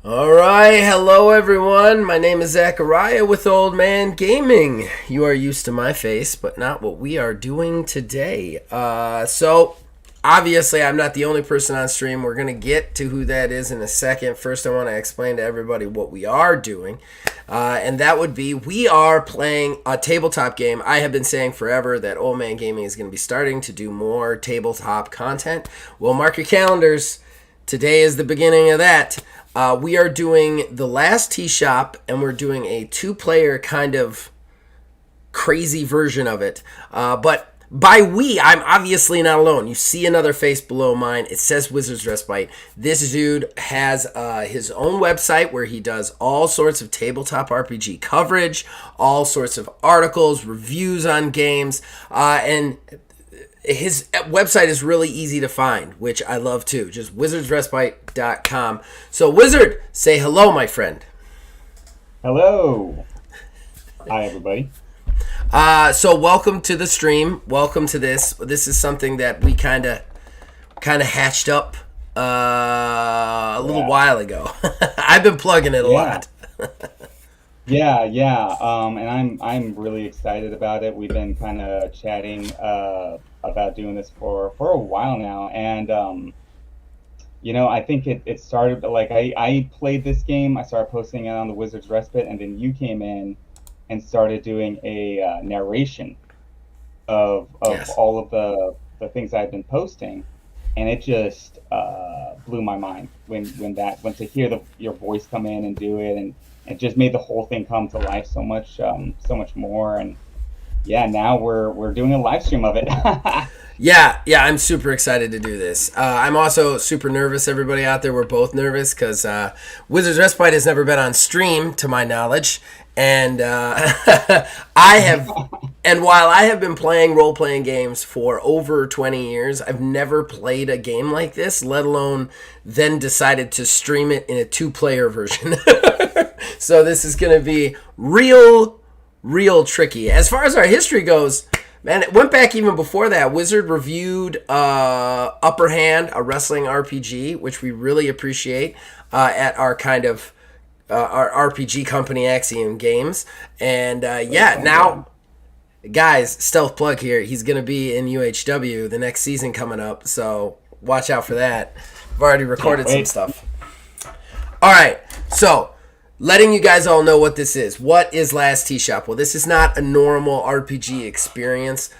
All right, hello everyone. My name is Zachariah with Old Man Gaming. You are used to my face, but not what we are doing today. So obviously, I'm not the only person on stream. We're gonna get to who that is in a second. First, I want to explain to everybody what we are doing, and that would be we are playing a tabletop game. I have been saying forever that Old Man Gaming is going to be starting to do more tabletop content. Well, mark your calendars. Today is the beginning of that. We are doing The Last Tea Shop, and we're doing a two-player kind of crazy version of it. But by we, I'm obviously not alone. You see another face below mine. It says Wizards Respite. This dude has his own website where he does all sorts of tabletop RPG coverage, all sorts of articles, reviews on games, and his website is really easy to find, which I love too. Just wizardsrespite.com. So, Wizard, say hello, my friend. Hello. Hi, everybody. So welcome to the stream. Welcome to this. This is something that we kind of hatched up a little while ago. I've been plugging it a Yeah. lot. Yeah. And I'm really excited about it. We've been kind of chatting about doing this for a while now, and I think it started like I played this game. I started posting it on the Wizards Respite, and then you came in and started doing a narration of Yes. all of the things I've been posting, and it just blew my mind when to hear your voice come in and do it, and it just made the whole thing come to life so much more. And yeah, now we're doing a live stream of it. Yeah, I'm super excited to do this. I'm also super nervous. Everybody out there, we're both nervous because Wizards Respite has never been on stream, to my knowledge, and I have. And while I have been playing role playing games for over 20 years, I've never played a game like this, let alone then decided to stream it in a two-player version. So this is going to be real tricky. As far as our history goes, man, it went back even before that. Wizard reviewed Upper Hand, a wrestling RPG, which we really appreciate at our kind of our RPG company, Axiom Games. And now, guys, stealth plug here. He's going to be in UHW the next season coming up, so watch out for that. I've already recorded some stuff. All right, so letting you guys all know what this is. What is Last Tea Shop? Well, this is not a normal RPG experience,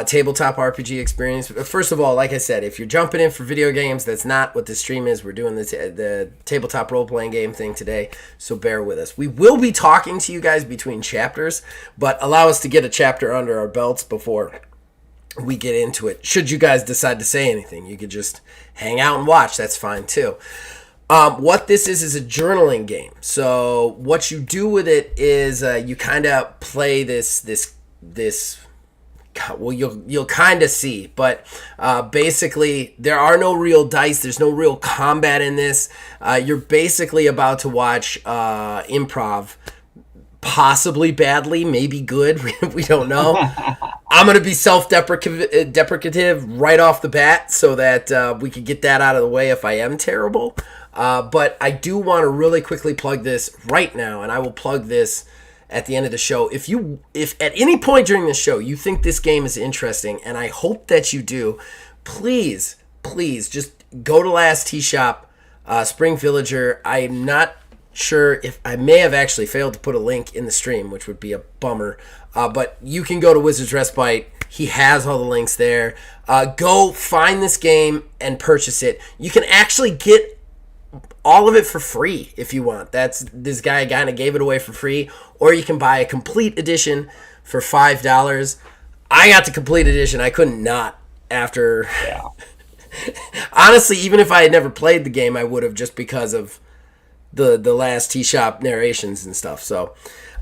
tabletop RPG experience. First of all, like I said, if you're jumping in for video games, that's not what the stream is. We're doing the tabletop role-playing game thing today, so bear with us. We will be talking to you guys between chapters, but allow us to get a chapter under our belts before we get into it. Should you guys decide to say anything, you could just hang out and watch. That's fine, too. What this is a journaling game. So what you do with it is you kind of play this. Well, you'll kind of see, but basically there are no real dice. There's no real combat in this. You're basically about to watch improv, possibly badly, maybe good. We don't know. I'm going to be self-deprecative right off the bat so that we could get that out of the way if I am terrible. But I do want to really quickly plug this right now, and I will plug this at the end of the show. If at any point during the show you think this game is interesting, and I hope that you do, please just go to Last Tea Shop, Spring Villager. I'm not sure if I may have actually failed to put a link in the stream, which would be a bummer. But you can go to Wizards Respite. He has all the links there. Go find this game and purchase it. You can actually get all of it for free if you want. This guy kind of gave it away for free, or you can buy a complete edition for $5. I got the complete edition. I couldn't not after. Yeah. Honestly, even if I had never played the game, I would have, just because of the Last Tea Shop narrations and stuff. So,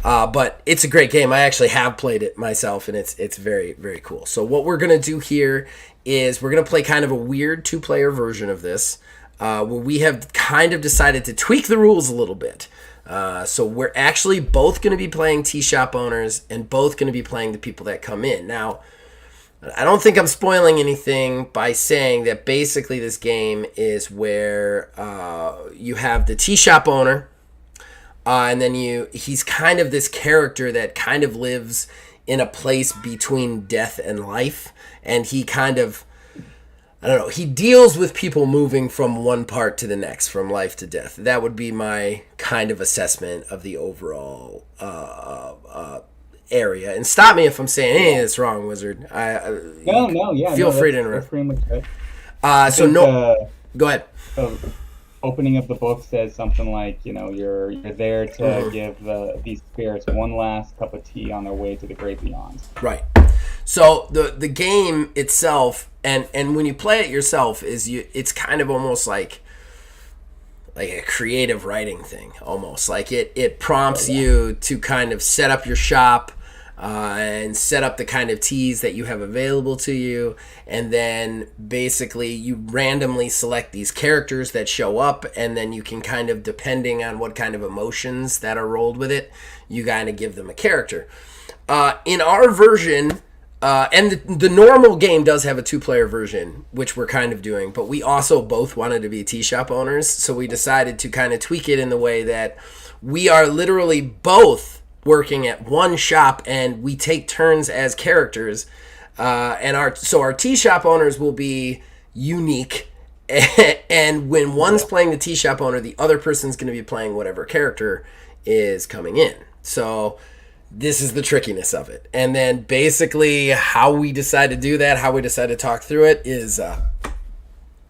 but it's a great game. I actually have played it myself, and it's very cool. So what we're gonna do here is we're gonna play kind of a weird two-player version of this. Where we have kind of decided to tweak the rules a little bit. So we're actually both going to be playing tea shop owners and both going to be playing the people that come in. Now, I don't think I'm spoiling anything by saying that basically this game is where you have the tea shop owner, and then he's kind of this character that kind of lives in a place between death and life, and he kind of, I don't know, he deals with people moving from one part to the next, from life to death. That would be my kind of assessment of the overall area. And stop me if I'm saying anything that's wrong, Wizard. Feel free to interrupt. That's pretty much it. Go ahead. The opening of the book says something like, you're there to give these spirits one last cup of tea on their way to the great beyond. Right. So the game itself, and when you play it yourself, it's kind of almost like a creative writing thing, almost like it prompts you to kind of set up your shop and set up the kind of teas that you have available to you, and then basically you randomly select these characters that show up, and then you can kind of, depending on what kind of emotions that are rolled with it, you kind of give them a character. In our version, and the normal game does have a 2-player version, which we're kind of doing, but we also both wanted to be tea shop owners, so we decided to kind of tweak it in the way that we are literally both working at one shop, and we take turns as characters, and our tea shop owners will be unique, and when one's playing the tea shop owner, the other person's going to be playing whatever character is coming in. So this is the trickiness of it. And then basically how we decide to do that, how we decide to talk through it is,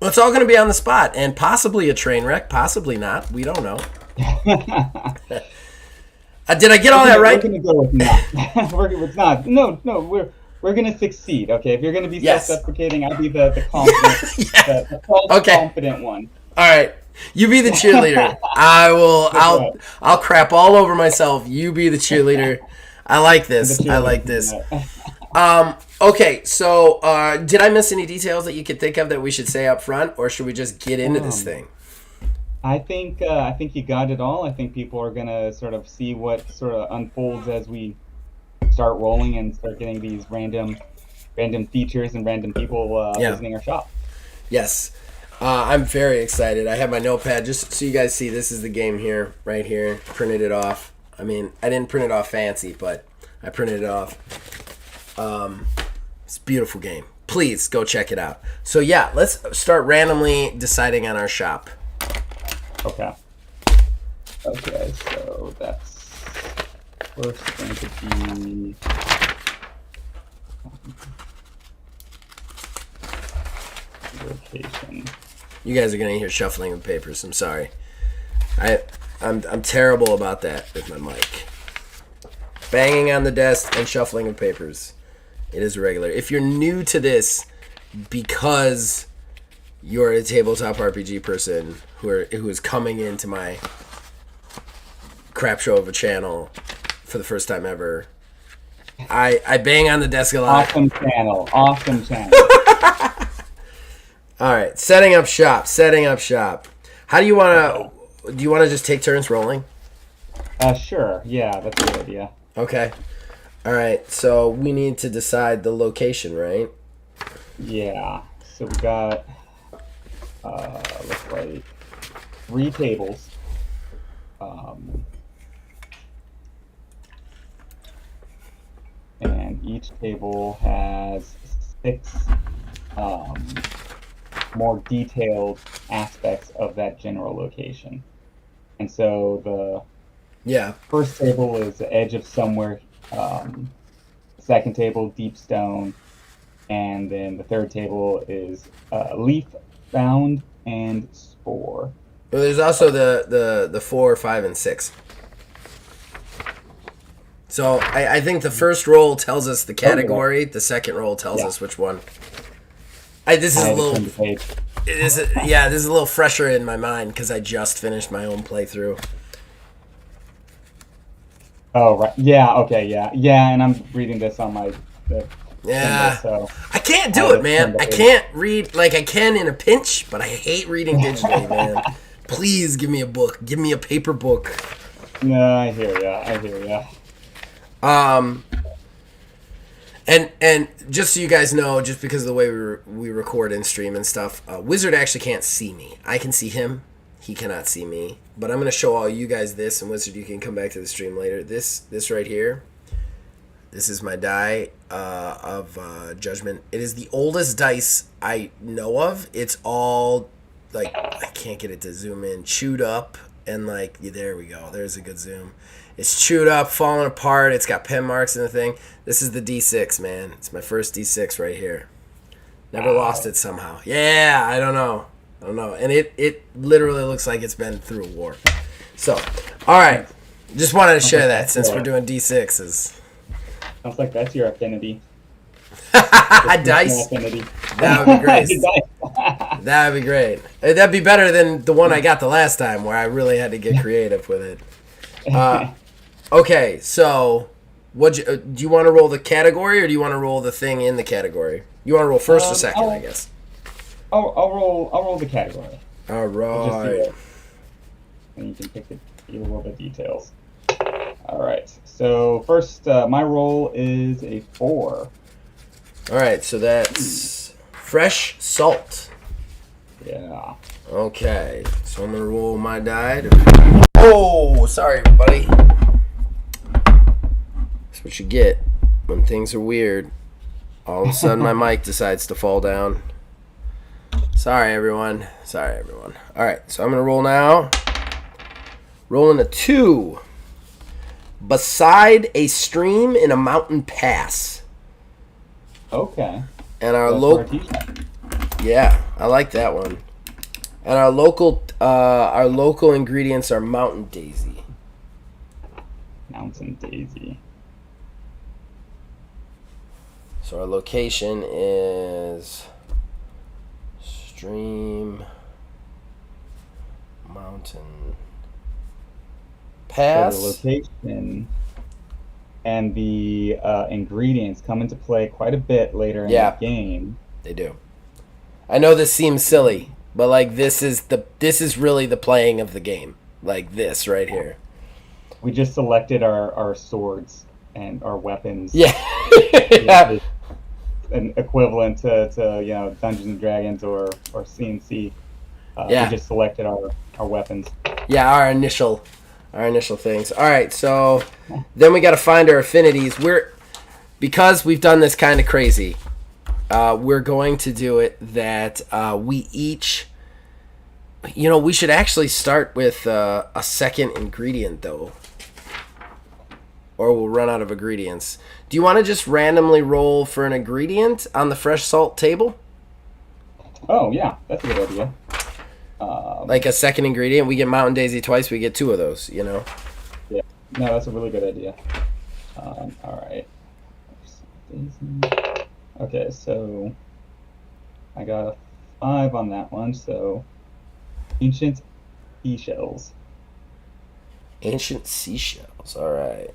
it's all going to be on the spot, and possibly a train wreck, possibly not. We don't know. Did I get all that right? We're going to go with not. It's not. No, we're going to succeed. Okay, if you're going to be self-deprecating, I'll be the confident, the confident one. All right. You be the cheerleader. I'll crap all over myself. You be the cheerleader. I like this. Okay, so did I miss any details that you could think of that we should say up front, or should we just get into this thing? I think you got it all. I think people are gonna sort of see what sort of unfolds as we start rolling and start getting these random features and random people visiting our shop. Yes. I'm very excited. I have my notepad just so you guys see. This is the game here, right here. Printed it off. I mean, I didn't print it off fancy, but I printed it off. It's a beautiful game. Please go check it out. So yeah, let's start randomly deciding on our shop. Okay, so that's first going to be location. You guys are gonna hear shuffling of papers. I'm sorry. I'm terrible about that with my mic. Banging on the desk and shuffling of papers. It is regular. If you're new to this because you're a tabletop RPG person who is coming into my crap show of a channel for the first time ever, I bang on the desk a lot. Awesome channel. All right, setting up shop. How do you want to? Do you want to just take turns rolling? Sure. Yeah, that's a good idea. Okay. All right. So we need to decide the location, right? Yeah. So we got looks like 3 tables. And each table has 6 more detailed aspects of that general location. And so the first table is the edge of somewhere, second table, deep stone, and then the third table is leaf bound and spore. Well, there's also the 4, 5, and 6. So I think the first roll tells us the category. The second roll tells us which one. This is a little fresher in my mind because I just finished my own playthrough. Oh right, yeah, okay, yeah, and I'm reading this on my. So I can't do it, man. I can't read like I can in a pinch, but I hate reading digitally, man. Please give me a book. Give me a paper book. No, I hear ya. And just so you guys know, just because of the way we record and stream and stuff, Wizard actually can't see me. I can see him. He cannot see me. But I'm going to show all you guys this, and Wizard, you can come back to the stream later. This right here, this is my die of Judgment. It is the oldest dice I know of. It's all, like, I can't get it to zoom in, chewed up, and, like, there we go. There's a good zoom. It's chewed up, falling apart. It's got pen marks in the thing. This is the D6, man. It's my first D6 right here. Never lost it somehow. Yeah, I don't know. And it literally looks like it's been through a war. So, all right. Just wanted to share that since we're doing D6s. Sounds like that's your affinity. Dice? Affinity. That would be great. That would be great. That'd be better than the one I got the last time where I really had to get creative with it. Okay, so do you want to roll the category or do you want to roll the thing in the category? You want to roll first or second, I guess? I'll roll the category. All right. And you can pick a little bit details. All right. So first, my roll is a 4. All right. So that's fresh salt. Yeah. Okay. So I'm gonna roll my die. Oh, sorry, everybody. That's what you get when things are weird. All of a sudden, my mic decides to fall down. Sorry, everyone. All right, so I'm going to roll now. Rolling a 2. Beside a stream in a mountain pass. Okay. And our local... Yeah, I like that one. And our local ingredients are mountain daisy. Mountain daisy. So our location is stream, mountain, pass. So the location and the ingredients come into play quite a bit later in the game. They do. I know this seems silly, but like this is really the playing of the game. Like this right here. We just selected our swords and our weapons. Yeah. Yeah. An equivalent to Dungeons and Dragons or C&C. We just selected our weapons. Yeah, our initial things. All right, so then we got to find our affinities. Because we've done this kind of crazy. We're going to do it that we each. We should actually start with a second ingredient though, or we'll run out of ingredients. Do you want to just randomly roll for an ingredient on the fresh salt table? Oh, yeah. That's a good idea. Like a second ingredient. We get mountain daisy twice. We get 2 of those, Yeah. No, that's a really good idea. All right. Okay, so I got a 5 on that one. So ancient seashells. Ancient seashells. All right.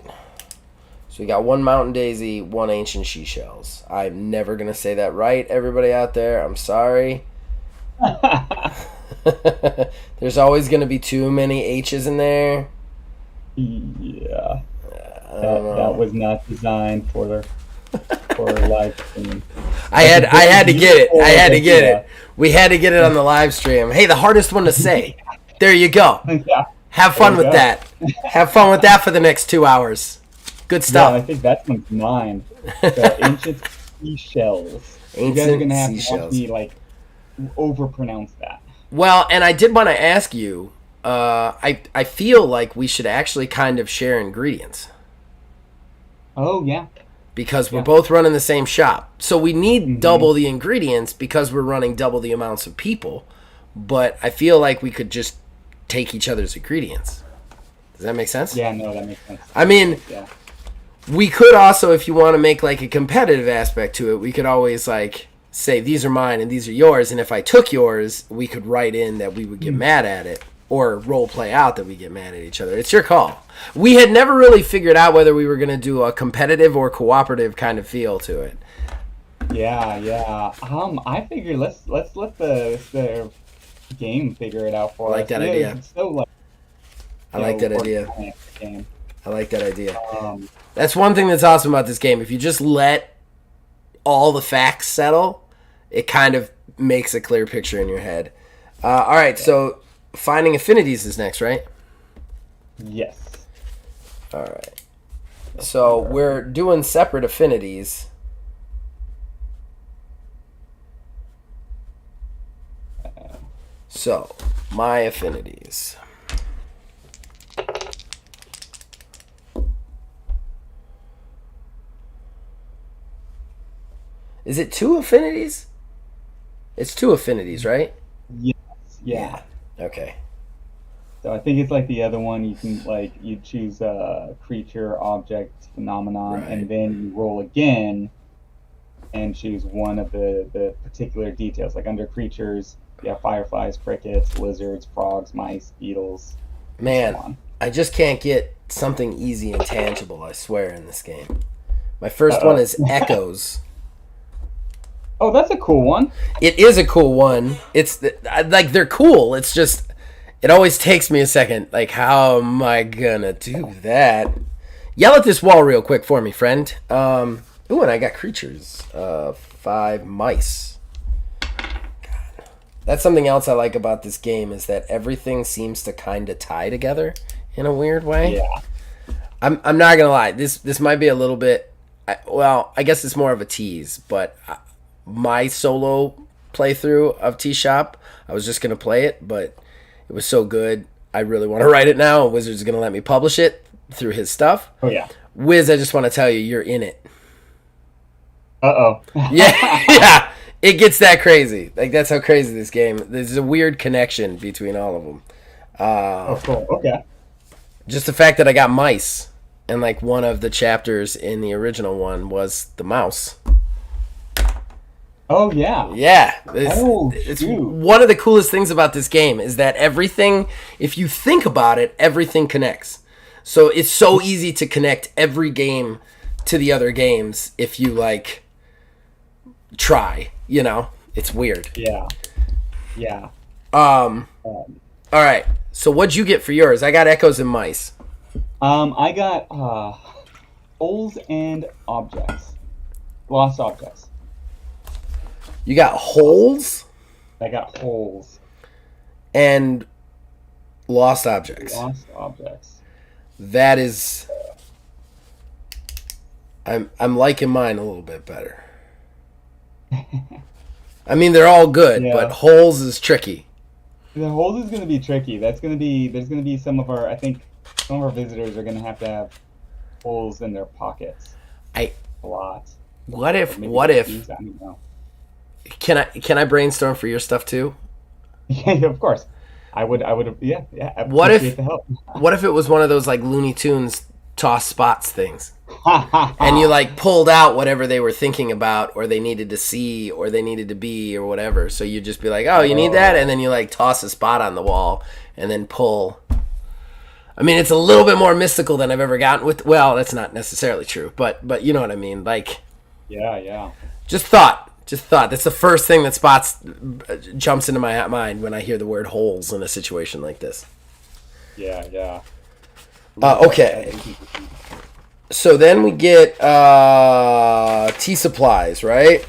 So we got 1 mountain daisy, 1 ancient seashells. I'm never going to say that right, everybody out there. I'm sorry. There's always going to be too many H's in there. Yeah. That was not designed for live stream. I had to get it. We had to get it on the live stream. Hey, the hardest one to say. There you go. Yeah. Have fun with that. Have fun with that for the next 2 hours. Good stuff. Yeah, I think that one's mine. The ancient seashells. You guys are going to have to watch me, overpronounce that. Well, and I did want to ask you, I feel like we should actually kind of share ingredients. Oh, yeah. Because we're both running the same shop. So we need double the ingredients because we're running double the amounts of people. But I feel like we could just take each other's ingredients. Does that make sense? Yeah, no, that makes sense. I mean, we could also, if you want to make like a competitive aspect to it, we could always say these are mine and these are yours. And if I took yours, we could write in that we would get mad at it or role play out that we get mad at each other. It's your call. We had never really figured out whether we were going to do a competitive or cooperative kind of feel to it. Yeah. I figured let's let the game figure it out for us. I like that idea. It's so I like that idea. Game. I like that idea. That's one thing that's awesome about this game. If you just let all the facts settle, it kind of makes a clear picture in your head. All right, so finding affinities is next, right? Yes. All right. So we're doing separate affinities. So, my affinities. Is it 2 affinities? It's 2 affinities, right? Yes. Yeah. Okay. So I think it's like the other one. You can like you choose a creature, object, phenomenon, Right. and then you roll again and choose one of the particular details. Like under creatures, you have fireflies, crickets, lizards, frogs, mice, beetles, Man, and so on. I just can't get something easy and tangible, I swear, in this game. My first one Uh-oh. is echoes. Oh, that's a cool one. It is a cool one. Like they're cool. It's just it always takes me a second. Like, how am I gonna do that? Yell at this wall real quick for me, friend. Ooh, and I got creatures. 5 mice. God. That's something else I like about this game is that everything seems to kind of tie together in a weird way. Yeah. I'm not gonna lie. This might be a little bit. I guess it's more of a tease, but my solo playthrough of T Shop, I was just gonna play it, but it was so good. I really want to write it now. Wizard's gonna let me publish it through his stuff. Oh yeah. Wiz, I just want to tell you, you're in it. Uh-oh. Yeah, yeah. It gets that crazy. Like that's how crazy this game. There's a weird connection between all of them. Oh, cool. Okay. Just the fact that I got mice, and like one of the chapters in the original one was the mouse. Oh yeah. Yeah, Oh, it's shoot. one of the coolest things about this game is that everything, if you think about it, everything connects. So it's so easy to connect every game to the other games if you like try. You know, it's weird. Yeah. Yeah. All right. So what'd you get for yours? I got echoes and mice. I got holes and objects. Lost objects. You got holes I got holes. and lost objects. Lost objects. That is, I'm liking mine a little bit better. I mean, they're all good, Yeah. but holes is tricky. The holes is going to be tricky. There's going to be some of I think some of our visitors are going to have holes in their pockets. I A lot. what if Maybe what if keys, I don't know. can I brainstorm for your stuff too? Yeah, of course. I would yeah. I What if- appreciate the help. What if it was one of those like Looney Tunes toss spots things, and you like pulled out whatever they were thinking about, or they needed to see, or they needed to be, or whatever. So you'd just be like, "Oh, you need that," and then you like toss a spot on the wall, and then pull. I mean, it's a little bit more mystical than I've ever gotten with. Well, that's not necessarily true, but you know what I mean. Like, Yeah. just thought. That's the first thing that jumps into my mind when I hear the word holes in a situation like this. Yeah. Okay. So then we get tea supplies, right?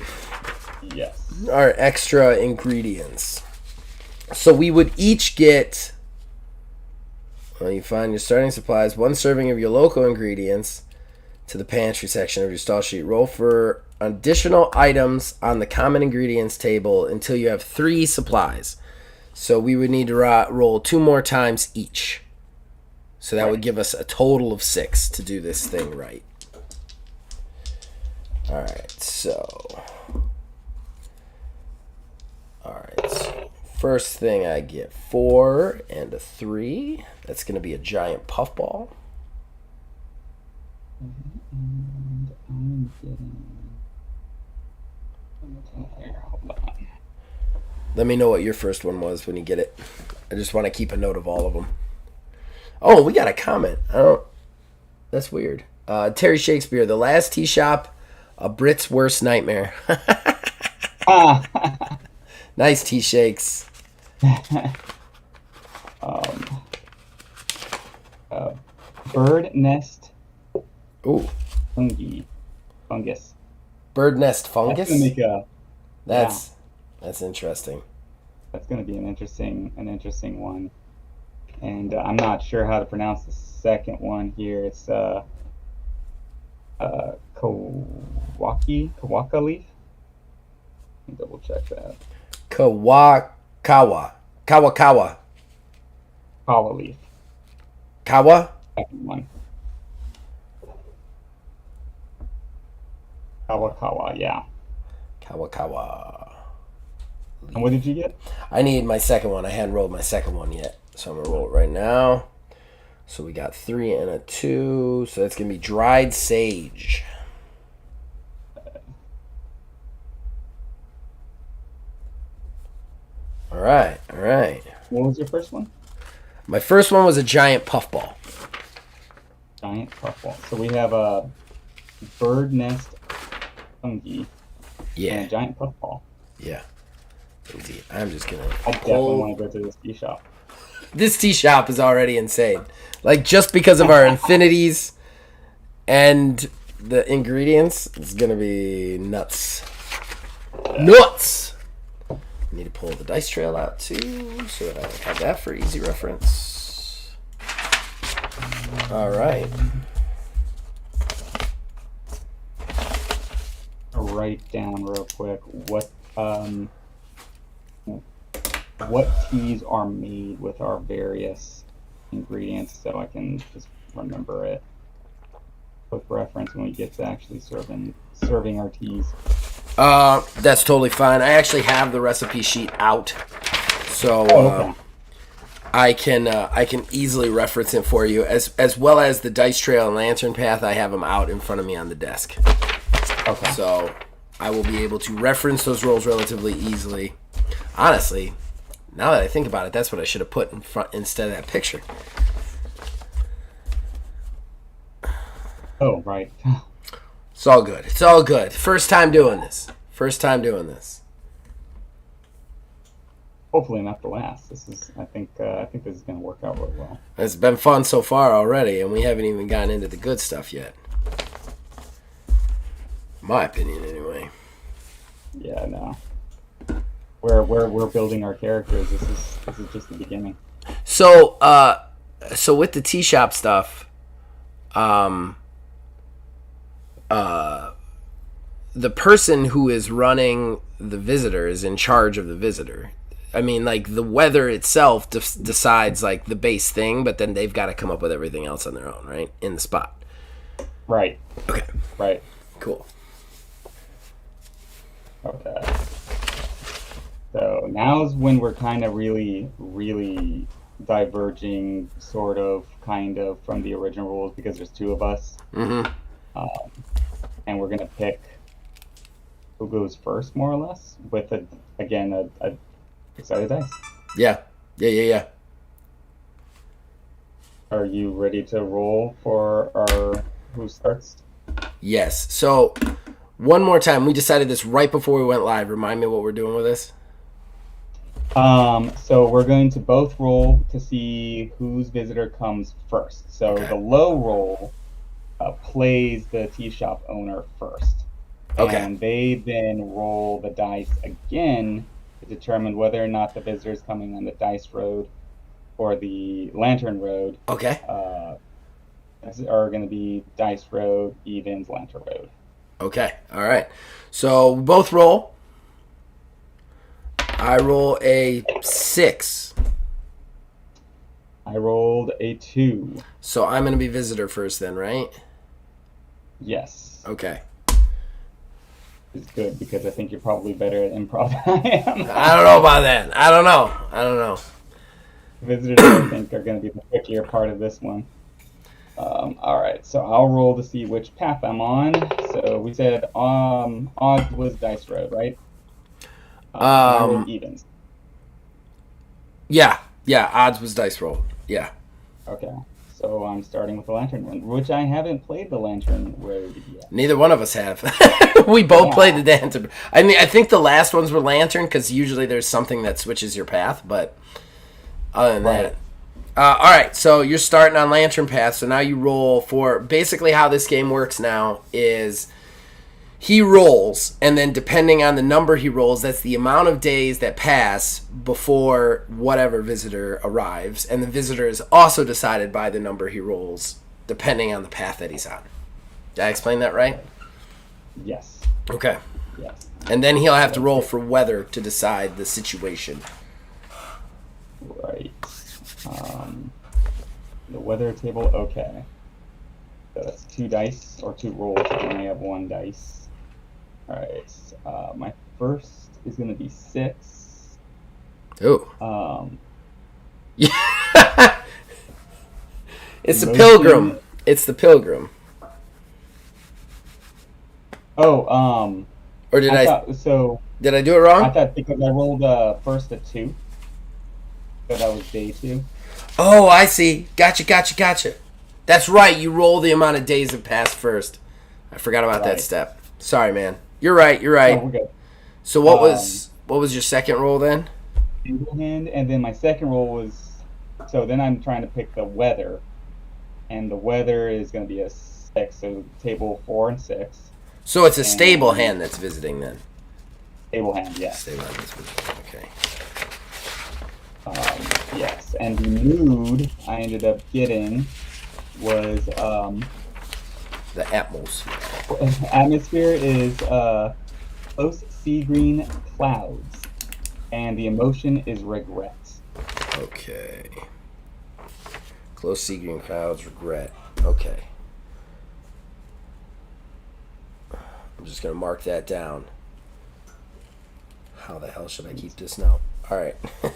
Yes. Our extra ingredients. So we would each get. Well, you find your starting supplies, 1 serving of your local ingredients to the pantry section of your stall sheet. Roll for additional items on the common ingredients table until you have 3 supplies. So we would need to roll 2 more times each. So that would give us a total of 6 to do this thing right. Alright, so first thing I get 4 and a 3. That's going to be a giant puffball. And I'm getting. Hold on. Let me know what your first one was when you get it. I just want to keep a note of all of them. Oh, we got a comment. That's weird. Terry Shakespeare, the last tea shop, a Brit's worst nightmare. Nice tea shakes. Bird nest Ooh, fungus. Bird nest That's gonna fungus. make a yeah. That's interesting. That's gonna be an interesting one. And I'm not sure how to pronounce the second one here. It's Kawaka leaf. Let me double check that. Kawakawa. Kawakawa. Kawa leaf. Kawa? Second one. Kawakawa, yeah. Kawakawa. And what did you get? I need my second one. I hadn't rolled my second one yet. So I'm going to roll it right now. So we got 3 and a 2. So that's going to be dried sage. All right, all right. What was your first one? My first one was a giant puffball. Giant puffball. So we have a bird nest fungi and a giant puffball. Yeah. Indeed. I'm just going to I definitely want to go to this tea shop. This tea shop is already insane. Like, just because of our infinities and the ingredients, it's going to be nuts. Nuts! I need to pull the dice trail out, too, so that I have that for easy reference. All right. I'll write down real quick what teas are made with our various ingredients so I can just remember it. Quick reference when we get to actually serving our teas. That's totally fine. I actually have the recipe sheet out, so okay. I can easily reference it for you, as well as the dice trail and lantern path. I have them out in front of me on the desk. Okay. So I will be able to reference those rolls relatively easily. Honestly, now that I think about it, that's what I should have put in front instead of that picture. Oh, right. It's all good. It's all good. First time doing this. Hopefully not the last. I think this is going to work out really well. It's been fun so far already, and we haven't even gotten into the good stuff yet. My opinion, anyway. Yeah, no. We're building our characters. This is just the beginning. So with the tea shop stuff, the person who is running the visitor is in charge of the visitor. I mean, like, the weather itself decides, like, the base thing, but then they've got to come up with everything else on their own, right? In the spot. Right. Okay. Right. Cool. Okay. So now's when we're kind of really, really diverging, kind of, from the original rules because there's 2 of us. Mm-hmm. And we're going to pick who goes first, more or less, with, a excited dice. Yeah. Are you ready to roll for our who starts? Yes. So, one more time. We decided this right before we went live. Remind me what we're doing with this. So we're going to both roll to see whose visitor comes first. So the low roll plays the tea shop owner first. Okay. And they then roll the dice again to determine whether or not the visitor is coming on the dice road or the lantern road. Okay. Are going to be dice road, evens, lantern road. Okay. All right. So both roll. I roll a 6. I rolled a 2. So I'm going to be visitor first then, right? Yes. Okay. It's good because I think you're probably better at improv than I am. I don't know about that. I don't know. Visitors, I think, are going to be the trickier part of this one. All right, so I'll roll to see which path I'm on. So we said odds was dice road, right? I rolled evens. Yeah. Odds was dice roll. Yeah. Okay, so I'm starting with the lantern road, which I haven't played the lantern road yet. Neither one of us have. We both played the lantern. I mean, I think the last ones were lantern because usually there's something that switches your path, but other than that. All right, so you're starting on lantern path, so now you roll for basically how this game works now is he rolls, and then depending on the number he rolls, that's the amount of days that pass before whatever visitor arrives, and the visitor is also decided by the number he rolls, depending on the path that he's on. Did I explain that right? Yes. Okay. Yes. And then he'll have to roll for weather to decide the situation. Right. The weather table, okay. So that's 2 dice, or 2 rolls. I only have 1 dice. Alright. My first is going to be 6. Ooh. Yeah. It's the pilgrim. It's the pilgrim. Oh, or did I did I do it wrong? I thought because I rolled first a 2. So that was day 2. Oh, I see. Gotcha. That's right. You roll the amount of days that passed first. I forgot about that step. Sorry, man. You're right. Oh, we're good. So what was your second roll then? Single hand, and then my second roll was, so then I'm trying to pick the weather, and the weather is going to be a 6, so table 4 and 6. So it's a stable hand that's visiting then. Stable hand, yes. Stable hand that's visiting. Okay. Yes, and the mood I ended up getting was the atmosphere. Atmosphere is close sea green clouds, and the emotion is regret. Okay. Close sea green clouds, regret. Okay. I'm just gonna mark that down. How the hell should I keep this now? All right. I'm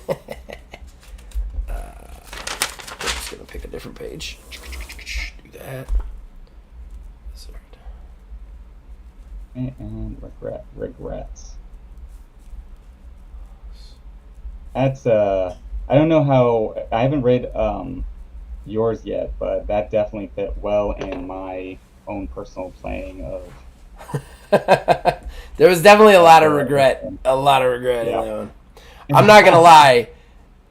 just gonna pick a different page. Do that. And regrets. That's I don't know how, I haven't read yours yet, but that definitely fit well in my own personal playing of. There was definitely a lot of regret. In that one. I'm not gonna lie.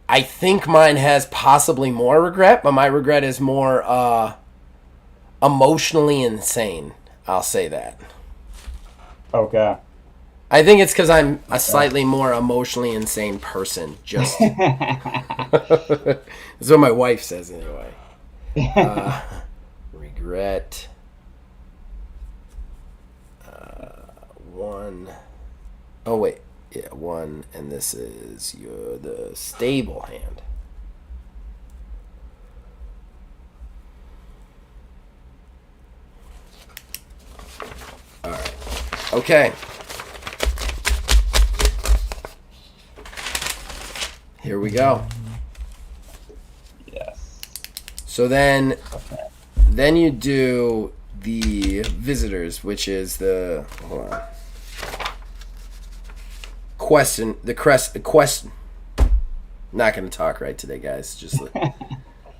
I think mine has possibly more regret, but my regret is more emotionally insane. I'll say that. Okay. I think it's because I'm a slightly more emotionally insane person. Just that's what my wife says anyway. Regret. 1. Oh wait, yeah, 1, and this is the stable hand. All right. Okay. Here we go. Yes. So then you do the visitors, which is the question. Not going to talk right today, guys. Just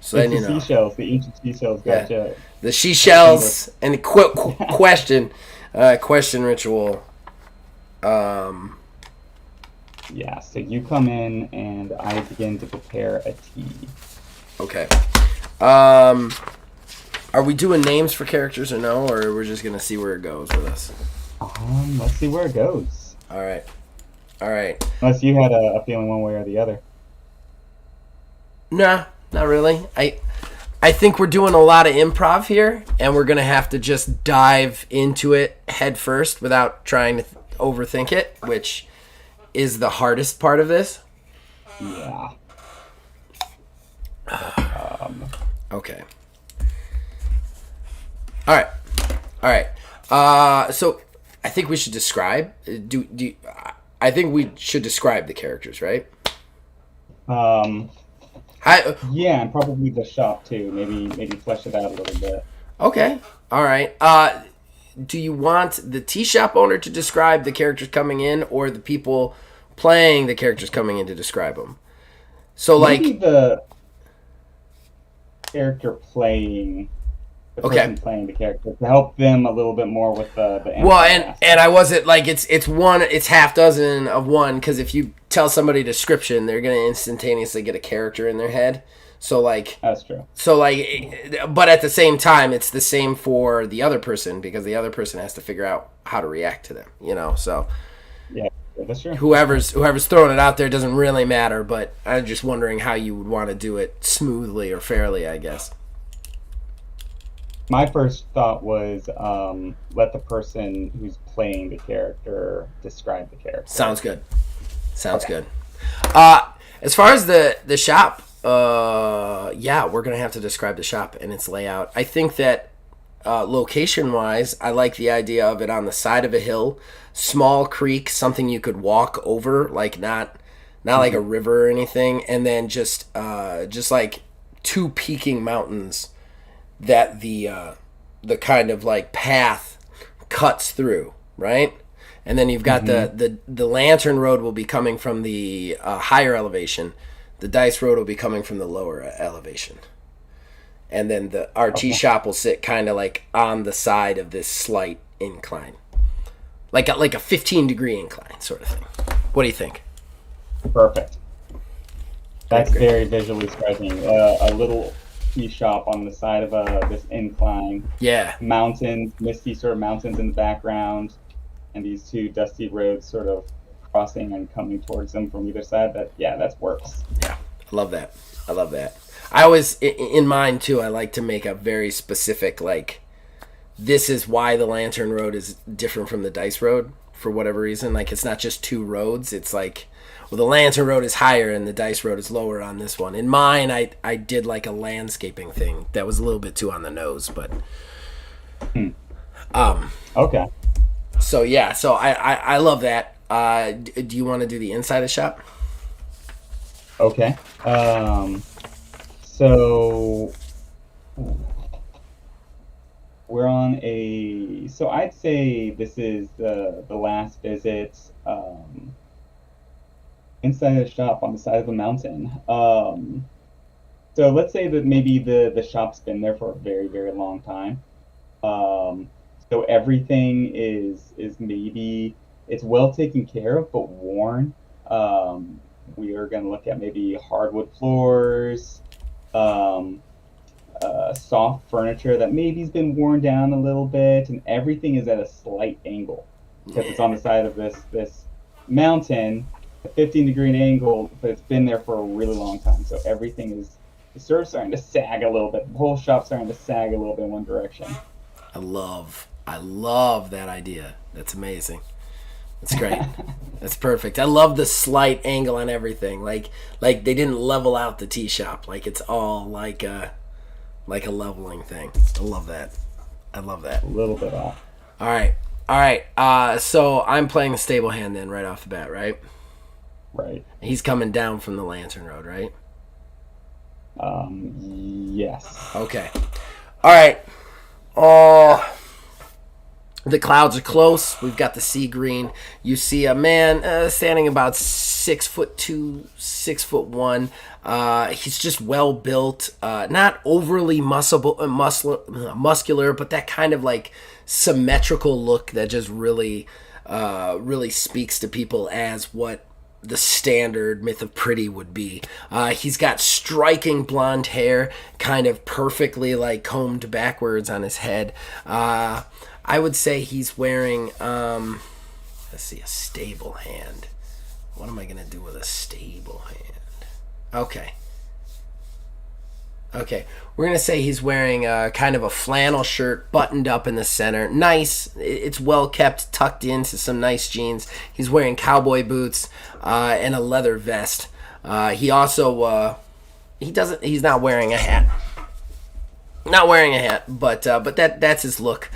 so then you know. Seashells, the ancient seashells. Gotcha. Yeah. The seashells and the question. Question ritual. Yeah, so you come in and I begin to prepare a tea. Okay. Are we doing names for characters or no, or we're just gonna see where it goes with us? Let's see where it goes. All right. Unless you had a feeling one way or the other. Nah, not really. I think we're doing a lot of improv here, and we're gonna have to just dive into it head first without trying to overthink it, which is the hardest part of this. Yeah. Okay. All right. So I think we should describe. I think we should describe the characters, right? Yeah, and probably the shop too. Maybe flesh it out a little bit. Okay. All right. Do you want the tea shop owner to describe the characters coming in, or the people playing the characters coming in to describe them? So maybe the character playing. The person playing the character to help them a little bit more with the well, and I wasn't like it's half dozen of one, because if you tell somebody a description, they're gonna instantaneously get a character in their head. So like, That's true. so like, but at the same time, it's the same for the other person because the other person has to figure out how to react to them. So Yeah, that's true. whoever's throwing it out there doesn't really matter. But I'm just wondering how you would want to do it smoothly or fairly, I guess. My first thought was let the person who's playing the character describe the character. Sounds good. Sounds Okay. good. As far as the shop, yeah, we're gonna have to describe the shop and its layout. I think that location wise, I like the idea of it on the side of a hill, small creek, something you could walk over, like not like a river or anything, and then just like two peaking mountains that the kind of like path cuts through, right? And then you've got the lantern road will be coming from the higher elevation. The dice road will be coming from the lower elevation. And then the RT shop will sit kind of like on the side of this slight incline. Like a 15-degree incline sort of thing. What do you think? Perfect. That's Great. very visually striking. A little tea shop on the side of this incline. Yeah. Mountains, misty sort of mountains in the background, and these two dusty roads sort of crossing and coming towards them from either side. That works. Yeah. I love that. I love that. I always, in mine too, I like to make a very specific, like, this is why the lantern road is different from the dice road for whatever reason. Like, it's not just two roads. It's like, well, the lantern road is higher and the dice road is lower on this one. In mine, I did like a landscaping thing that was a little bit too on the nose, but Okay. so yeah, so I love that. Do you want to do the inside of the shop? Okay. So we're on a. So I'd say this is the last visit. Inside the shop on the side of a mountain. So let's say that maybe the shop's been there for a very, very long time. So everything is maybe it's well taken care of but worn. We are going to look at maybe hardwood floors, soft furniture that maybe's been worn down a little bit, and everything is at a slight angle because it's on the side of this mountain, a 15-degree angle, but it's been there for a really long time. So everything is sort of starting to sag a little bit. The whole shop's starting to sag a little bit in one direction. I love that idea. That's amazing. That's great. That's perfect. I love the slight angle on everything. Like they didn't level out the tea shop. Like it's all like a leveling thing. I love that. I love that. A little bit off. All right. So I'm playing the stable hand then right off the bat, right? Right. He's coming down from the lantern road, right? Yes. Okay. All right. Oh, the clouds are close. We've got the sea green. You see a man standing about 6'2", 6'1". He's just well built, not overly muscular, but that kind of like symmetrical look that just really speaks to people as what the standard myth of pretty would be. He's got striking blonde hair, kind of perfectly like combed backwards on his head. I would say he's wearing, let's see, a stable hand. What am I going to do with a stable hand? Okay, we're going to say he's wearing kind of a flannel shirt buttoned up in the center. Nice. It's well kept, tucked into some nice jeans. He's wearing cowboy boots and a leather vest. He also, he's not wearing a hat. Not wearing a hat, but that's his look.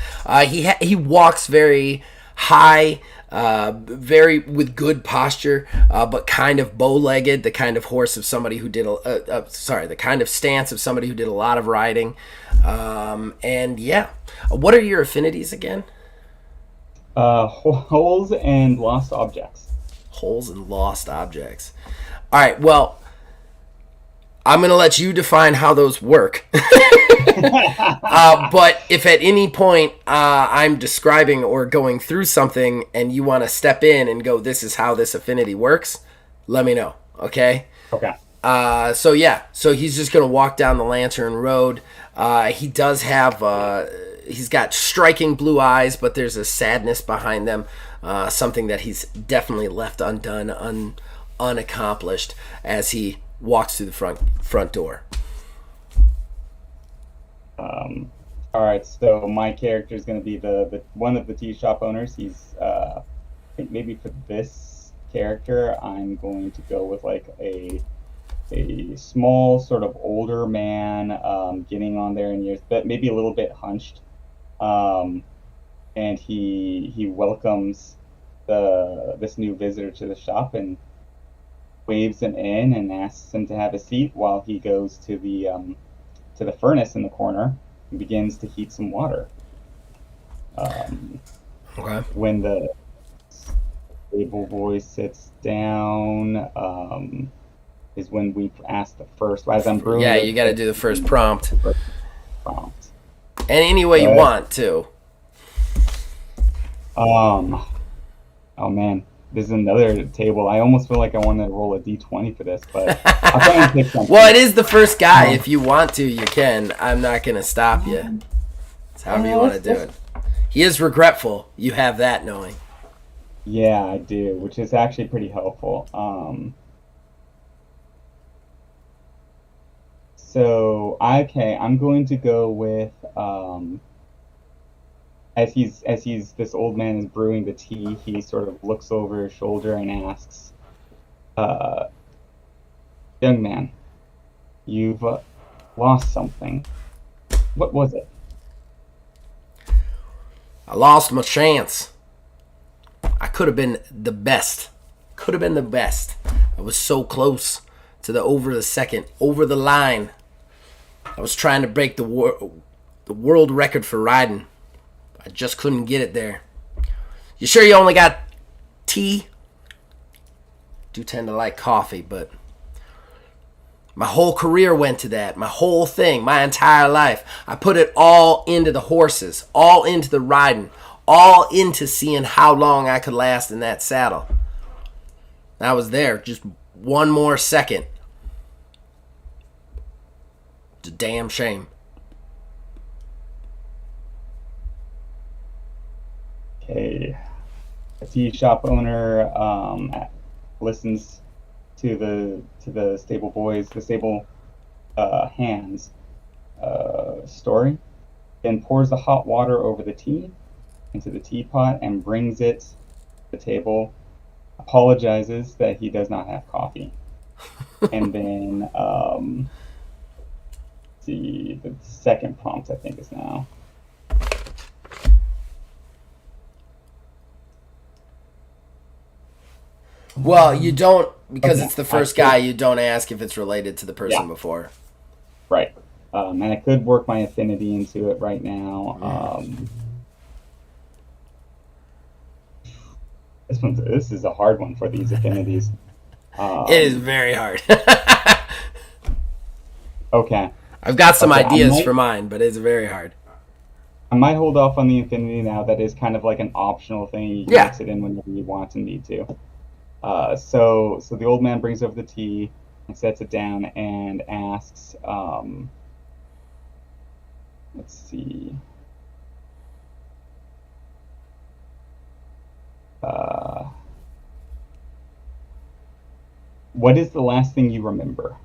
He walks very high, very with good posture, but kind of bow-legged, the kind of horse of somebody who did the kind of stance of somebody who did a lot of riding. And yeah, what are your affinities again? Holes and lost objects. Holes and lost objects. All right, well, I'm going to let you define how those work. But if at any point I'm describing or going through something and you want to step in and go, this is how this affinity works, let me know, okay? Okay. So he's just gonna walk down the Lantern Road. He does have he's got striking blue eyes, but there's a sadness behind them, something that he's definitely left undone, unaccomplished as he walks through the front door. All right, so my character is going to be the one of the tea shop owners. He's I think maybe for this character, I'm going to go with like a small sort of older man, getting on there in years, but maybe a little bit hunched. And he welcomes this new visitor to the shop and waves him in and asks him to have a seat while he goes to the furnace in the corner and begins to heat some water. Okay. When the stable boy sits down, is when we ask the first. As I'm brewing. Yeah, you got to do the first prompt. Prompt. And any way you want to. Oh man, this is another table. I almost feel like I want to roll a d20 for this, but I'll try and pick something. Well, it is the first guy. If you want to, you can. I'm not going to stop you. It's however you want to do it. He is regretful. You have that knowing. Yeah, I do, which is actually pretty helpful. So, okay, I'm going to go with as he's this old man is brewing the tea, he sort of looks over his shoulder and asks, "Young man, you've lost something. What was it?" I lost my chance. I could have been the best. Could have been the best. I was so close to the over the line. I was trying to break the world record for riding. I just couldn't get it there. You sure you only got tea? Do tend to like coffee, but my whole career went to that. My whole thing, my entire life. I put it all into the horses, all into the riding, all into seeing how long I could last in that saddle. I was there, just one more second. It's a damn shame. Okay. A tea shop owner listens to the stable boys, the stable hands story, then pours the hot water over the tea into the teapot and brings it to the table, apologizes that he does not have coffee, and then the second prompt I think is now. Well, you don't, because it's the first guy, you don't ask if it's related to the person before. Right. And I could work my affinity into it right now. This is a hard one for these affinities. It is very hard. Okay. I've got some ideas for mine, but it's very hard. I might hold off on the affinity now. That is kind of like an optional thing. You can mix it in whenever you want and need to. So the old man brings over the tea and sets it down and asks, let's see. What is the last thing you remember?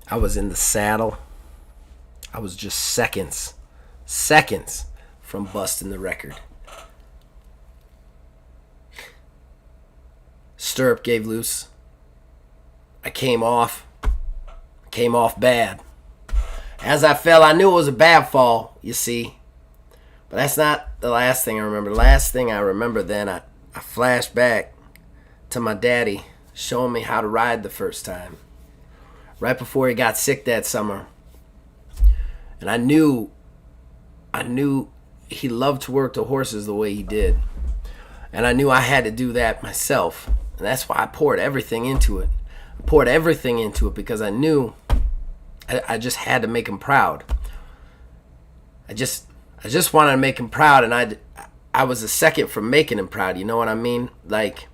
I was in the saddle. I was just seconds from busting the record. Stirrup gave loose. I came off bad. As I fell, I knew it was a bad fall, you see. But that's not the last thing I remember. The last thing I remember then, I flashed back to my daddy showing me how to ride the first time. Right before he got sick that summer. And I knew he loved to work the horses the way he did. And I knew I had to do that myself. And that's why I poured everything into it. I poured everything into it because I knew I just had to make him proud. I just wanted to make him proud, and I was a second from making him proud. You know what I mean? Like,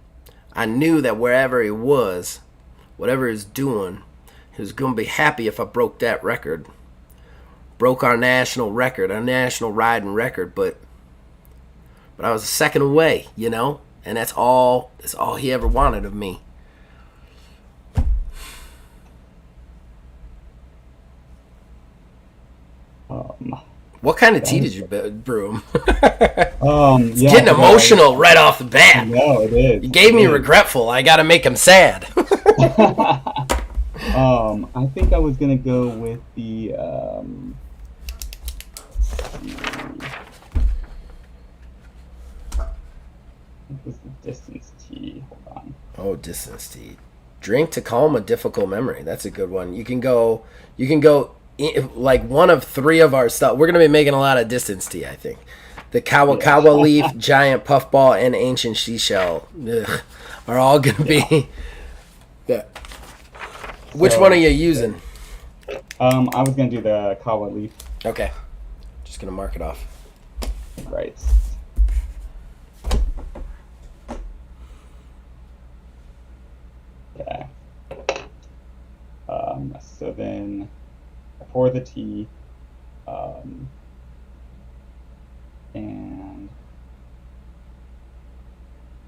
I knew that wherever he was, whatever he's doing, he was going to be happy if I broke that record. Broke our national record, our national riding record, but I was a second away, you know? And that's all he ever wanted of me. What kind of tea did you brew him? It's getting emotional right off the bat. No, it is. You gave me regretful. I got to make him sad. I think I was gonna go with the. This is the distance tea. Hold on. Oh, distance tea. Drink to calm a difficult memory. That's a good one. You can go like one of three of our stuff. We're gonna be making a lot of distance tea, I think. The Kawakawa leaf, giant puffball, and ancient seashell are all gonna be. Yeah. Which one are you using? I was gonna do the Kawa leaf. Okay. Just gonna mark it off. Right. Okay. So then I pour the tea, and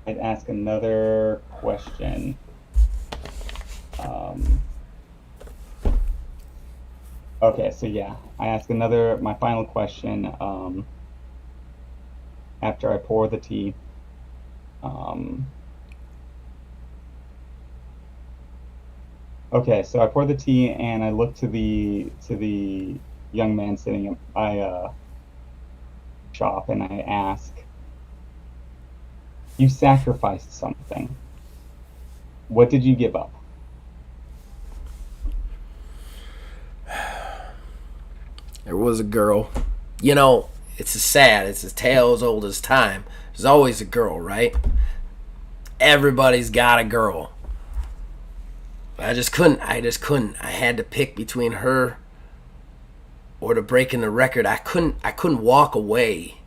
I'd ask another question. Okay, so yeah, I ask my final question after I pour the tea. Okay, so I pour the tea and I look to the young man sitting at my shop and I ask, "You sacrificed something. What did you give up?" There was a girl. You know, it's a tale as old as time. There's always a girl, right? Everybody's got a girl. I just couldn't. I had to pick between her or the breaking the record. I couldn't walk away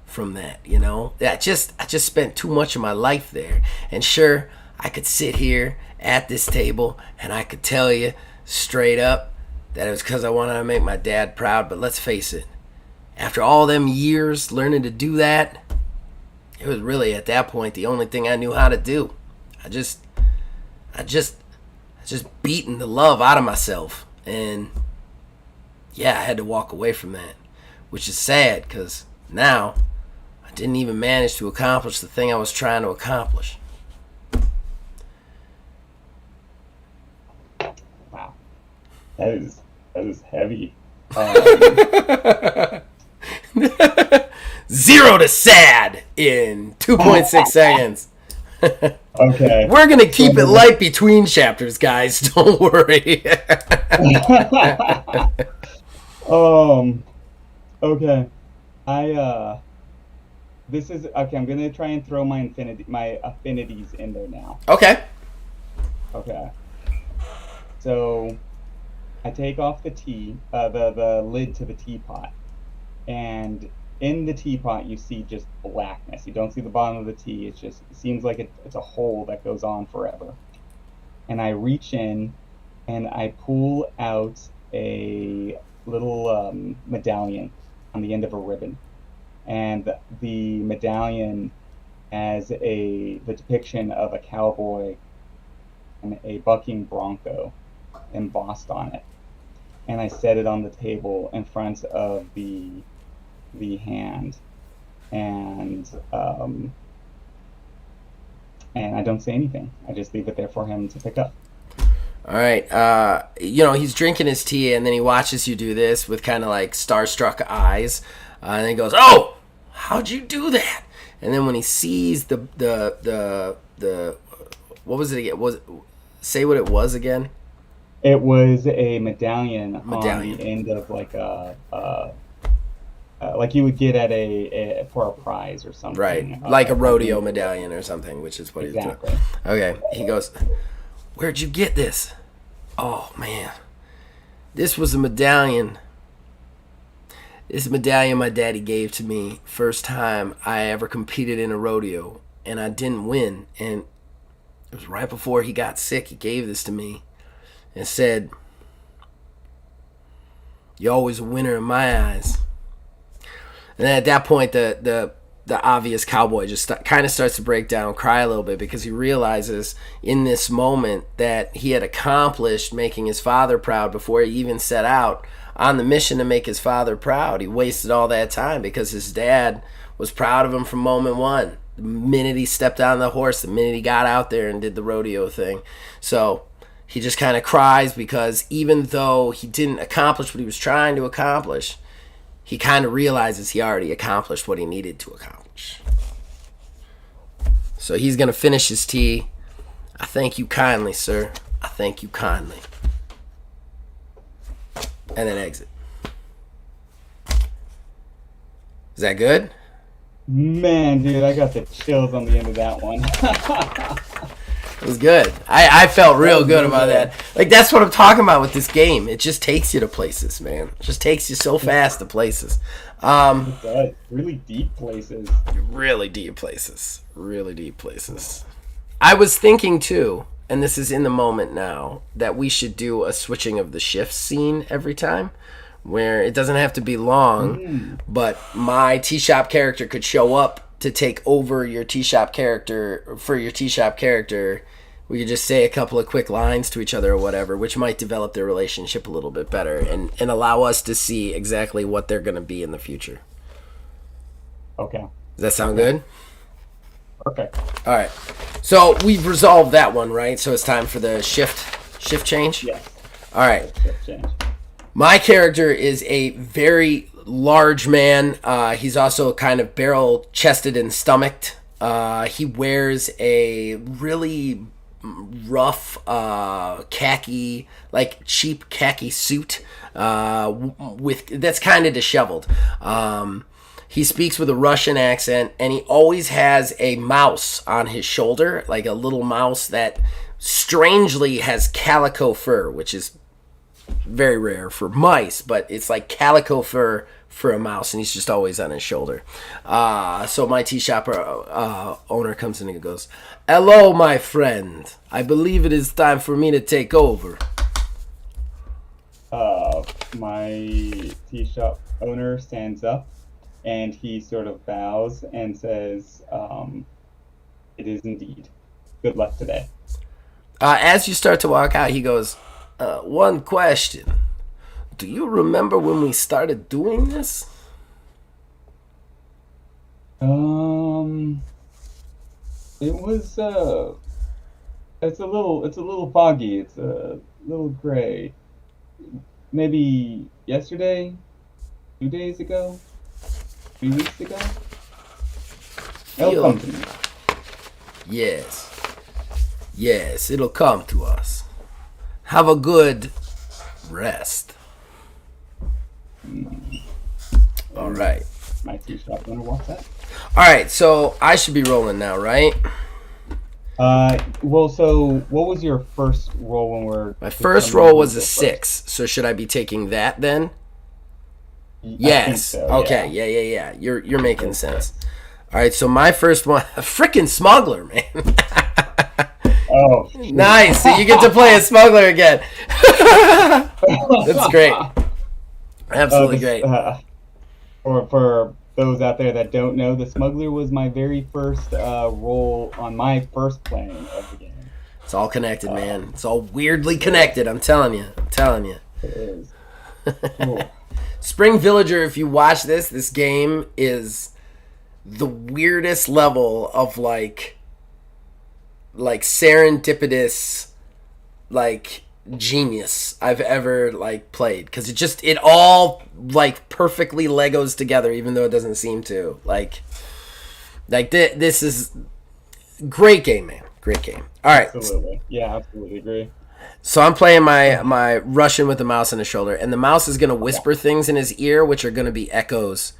from that, you know? I just spent too much of my life there. And sure, I could sit here at this table and I could tell you straight up that it was because I wanted to make my dad proud, but let's face it, after all them years learning to do that, it was really at that point the only thing I knew how to do. I just beaten the love out of myself, and yeah, I had to walk away from that, which is sad because now I didn't even manage to accomplish the thing I was trying to accomplish. Wow, that is heavy. 0 to sad in 2.6 seconds. Okay. We're going to keep it light between chapters, guys. Don't worry. Okay. This is okay. I'm gonna try and throw my affinities in there now. Okay. Okay. So, I take off the tea, the lid to the teapot, and in the teapot you see just blackness. You don't see the bottom of the tea. It seems like it's a hole that goes on forever. And I reach in, and I pull out a little medallion on the end of a ribbon, and the medallion has the depiction of a cowboy and a bucking bronco embossed on it, and I set it on the table in front of the hand, and I don't say anything. I just leave it there for him to pick up. All right. He's drinking his tea, and then he watches you do this with kind of like starstruck eyes, and then he goes, "Oh, how'd you do that?" And then when he sees the what was it again? Say what it was again? It was a medallion. On the end of like like you would get at for a prize or something. Right, like a rodeo medallion or something, which is what exactly. He's doing. Okay, he goes, "Where'd you get this?" "Oh, man, this was a medallion. This medallion my daddy gave to me first time I ever competed in a rodeo, and I didn't win, and It was right before he got sick. He gave this to me and said, "You're always a winner in my eyes." And then at that point, the obvious cowboy just kind of starts to break down, cry a little bit, because he realizes in this moment that he had accomplished making his father proud before he even set out on the mission to make his father proud. He wasted all that time because his dad was proud of him from moment one. The minute he stepped on the horse, the minute he got out there and did the rodeo thing. So he just kind of cries because even though he didn't accomplish what he was trying to accomplish, he kind of realizes he already accomplished what he needed to accomplish. So he's going to finish his tea. "I thank you kindly, sir. I thank you kindly." And then exit. Is that good? Man, dude, I got the chills on the end of that one. It was good. I felt real good about that. Like, that's what I'm talking about with this game. It just takes you to places, man. It just takes you so fast to places. It does. Really deep places. Really deep places. Really deep places. I was thinking, too, and this is in the moment now, that we should do a switching of the shifts scene every time, where it doesn't have to be long, but my T-Shop character could show up to take over your T-Shop character. For your T-Shop character, we could just say a couple of quick lines to each other or whatever, which might develop their relationship a little bit better and allow us to see exactly what they're going to be in the future. Okay. Does that sound good? Perfect. All right. So we've resolved that one, right? So it's time for the shift change? Yes. All right. Shift change. My character is a very large man. He's also kind of barrel-chested and stomached. He wears a really rough khaki, like cheap khaki suit with that's kind of disheveled. He speaks with a Russian accent, and he always has a mouse on his shoulder, like a little mouse that strangely has calico fur, which is very rare for mice, but it's like calico fur for a mouse, and he's just always on his shoulder. So my tea shop owner comes in and goes, "Hello, my friend. I believe it is time for me to take over." My tea shop owner stands up and he sort of bows and says, "It is indeed. Good luck today." As you start to walk out, he goes, "One question. Do you remember when we started doing this?" It was it's a little foggy. It's a little gray. Maybe yesterday, 2 days ago, 3 weeks ago. It'll come to me. Yes, it'll come to us. Have a good rest. All right. My tea shop owner walks out. All right, so I should be rolling now, right? Well, so what was your first roll when we're... My first roll was a 6, so should I be taking that then? Yes. So, okay, yeah. You're making sense. All right, so my first one, a freaking smuggler, man. Oh. Nice. So you get to play a smuggler again. That's great. Absolutely great. For those out there that don't know, the smuggler was my very first role on my first playing of the game. It's all connected, man. It's all weirdly connected. I'm telling you. It is. Cool. Spring Villager, if you watch this game is the weirdest level of like serendipitous, like genius I've ever like played, because it all like perfectly Legos together, even though it doesn't seem to. Like this is great game, man. Great game. All right. Absolutely. Yeah, absolutely agree. So I'm playing my Russian with the mouse on his shoulder, and the mouse is going to whisper things in his ear, which are going to be echoes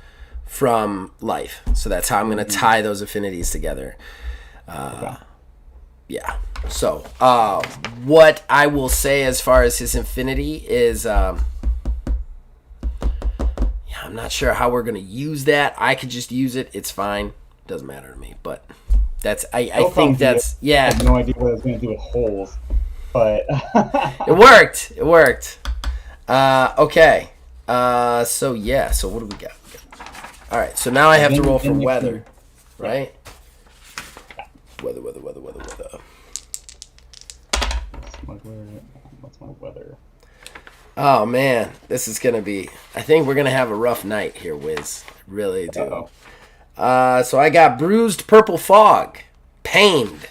from life. So that's how I'm going to tie those affinities together. Yeah. So what I will say as far as his infinity is, I'm not sure how we're going to use that. I could just use it. It's fine. Doesn't matter to me. But I No think problem, Vito. that's I yeah. have no idea what I was going to do with holes, but It worked. It worked. Okay. So yeah. So what do we got? All right. So now I have to roll for then you weather, can, yeah. right? Weather. Smuggler, what's my weather? Oh man, this is gonna be. I think we're gonna have a rough night here, Wiz. Really do. Uh-oh. So I got bruised purple fog, pained.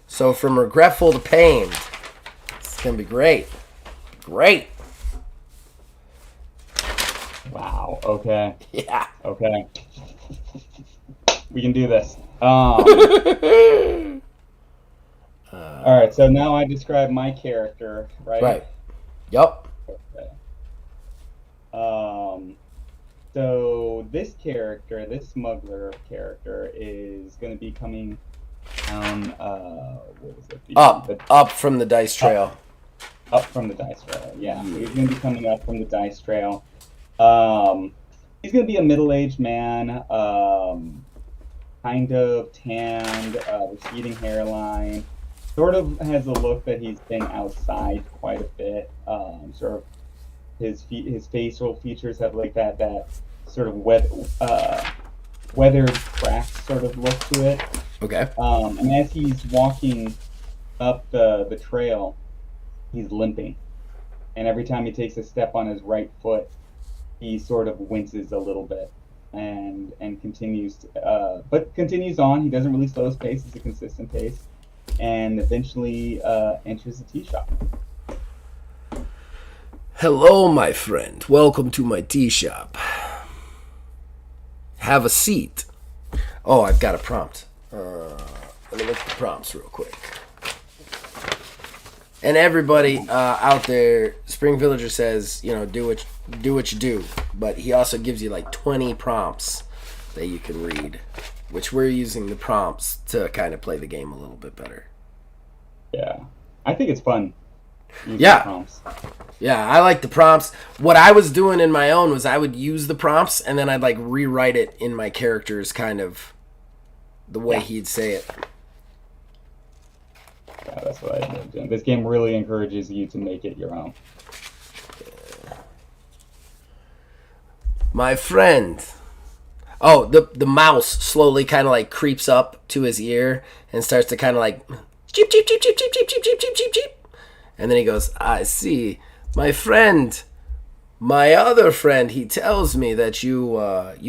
So from regretful to pained, it's gonna be great. Great. Wow. Okay. Yeah. Okay. We can do this. All right. So now I describe my character, right? Right. Yup. Okay. Um. So this character, this smuggler character, is going to be coming down. What was it? Up from the dice trail. Up from the dice trail. Yeah. So he's going to be coming up from the dice trail. He's going to be a middle-aged man. Kind of tanned, receding hairline. Sort of has a look that he's been outside quite a bit. Sort of his facial features have like that sort of weathered crack sort of look to it. Okay. And as he's walking up the trail, he's limping, and every time he takes a step on his right foot, he sort of winces a little bit, and continues, but continues on. He doesn't really slow his pace; it's a consistent pace, and eventually enters the tea shop. Hello, my friend. Welcome to my tea shop. Have a seat. Oh, I've got a prompt. Let me look at the prompts real quick. And everybody out there, Spring Villager says, do what you do. But he also gives you like 20 prompts that you can read, which we're using the prompts to kind of play the game a little bit better. Yeah, I think it's fun. Yeah. Prompts. Yeah, I like the prompts. What I was doing in my own was I would use the prompts and then I'd like rewrite it in my character's kind of the way he'd say it. Yeah, that's what I did. This game really encourages you to make it your own. My friend. Oh, the mouse slowly kind of like creeps up to his ear and starts to kind of like cheep cheep cheep cheep cheep cheep cheep cheep cheep cheep cheep. And then he goes, I see. My friend, my other friend, he tells me that you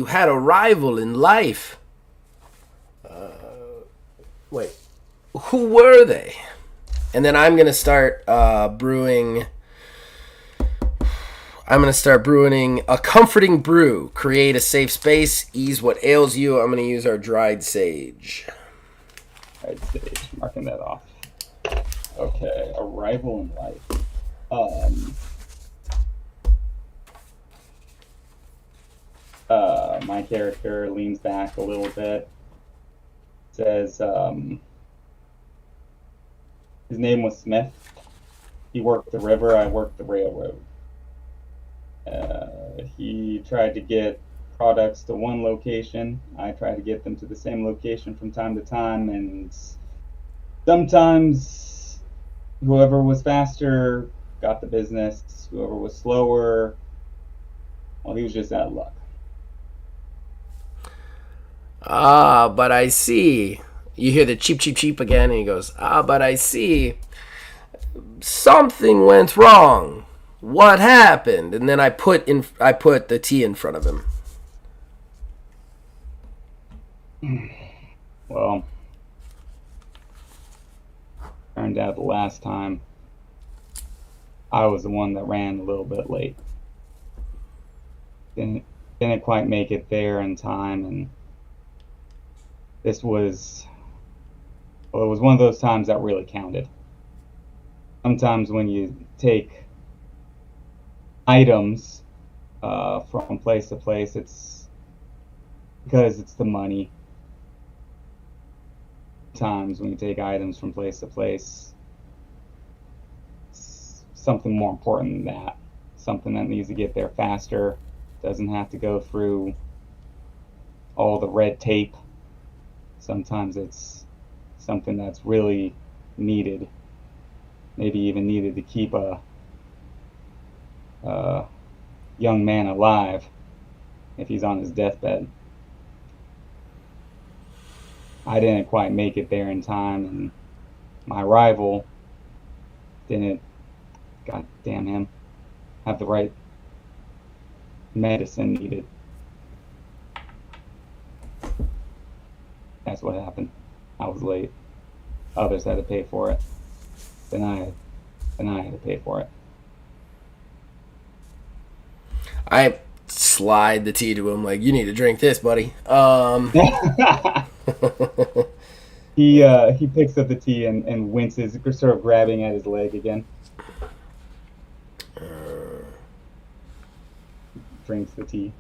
had a rival in life. Wait, who were they? And then I'm gonna start brewing. I'm gonna start brewing a comforting brew. Create a safe space. Ease what ails you. I'm gonna use our dried sage. Dried sage. Marking that off. Okay, a rival in life. My character leans back a little bit. Says, his name was Smith. He worked the river, I worked the railroad. He tried to get products to one location. I tried to get them to the same location from time to time, and sometimes whoever was faster got the business. Whoever was slower, well, he was just out of luck. Ah, but I see. You hear the cheep, cheep, cheep again, and he goes, ah, but I see. Something went wrong. What happened? And then I put the tea in front of him. Well, turned out the last time I was the one that ran a little bit late. Didn't quite make it there in time, and this was, well, it was one of those times that really counted. Sometimes when you take items from place to place, it's because it's the money. Times when you take items from place to place, it's something more important than that. Something that needs to get there faster, doesn't have to go through all the red tape. sometimes it's something that's really needed, maybe even needed to keep a young man alive if he's on his deathbed. I didn't quite make it there in time, and my rival didn't, god damn him, have the right medicine needed. That's what happened. I was late. Others had to pay for it. Then I had to pay for it. I slide the tea to him like, you need to drink this, buddy. He picks up the tea and winces, sort of grabbing at his leg again. Drinks the tea.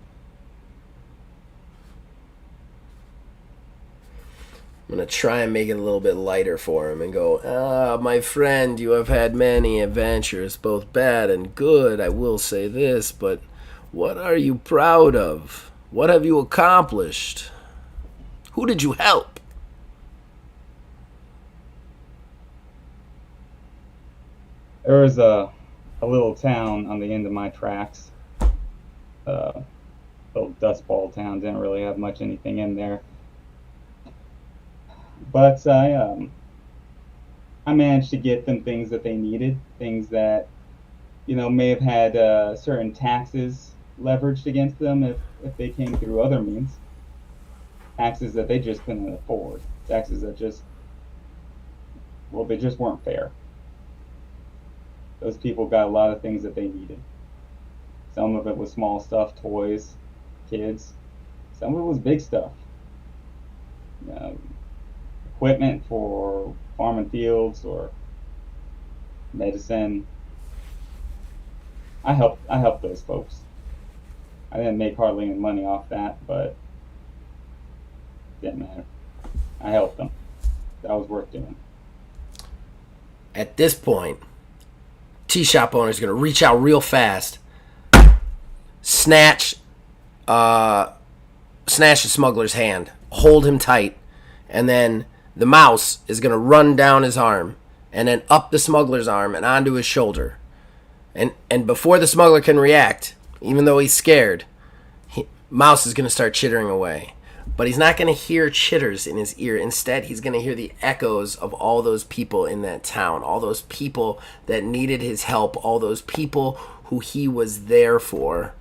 I'm going to try and make it a little bit lighter for him and go, my friend, you have had many adventures, both bad and good. I will say this, but what are you proud of? What have you accomplished? Who did you help? There was a little town on the end of my tracks. Little dust ball town, didn't really have much anything in there. But I managed to get them things that they needed, things that, may have had certain taxes leveraged against them if they came through other means. Taxes that they just couldn't afford. Taxes that they just weren't fair. Those people got a lot of things that they needed. Some of it was small stuff, toys, kids. Some of it was big stuff. Equipment for farm and fields or medicine. I helped those folks. I didn't make hardly any money off that, but it didn't matter. I helped them. That was worth doing. At this point, tea shop owner's going to reach out real fast, snatch the smuggler's hand, hold him tight, and then the mouse is going to run down his arm and then up the smuggler's arm and onto his shoulder. And before the smuggler can react, even though he's scared, Mouse is going to start chittering away. But he's not going to hear chitters in his ear. Instead, he's going to hear the echoes of all those people in that town, all those people that needed his help, all those people who he was there for,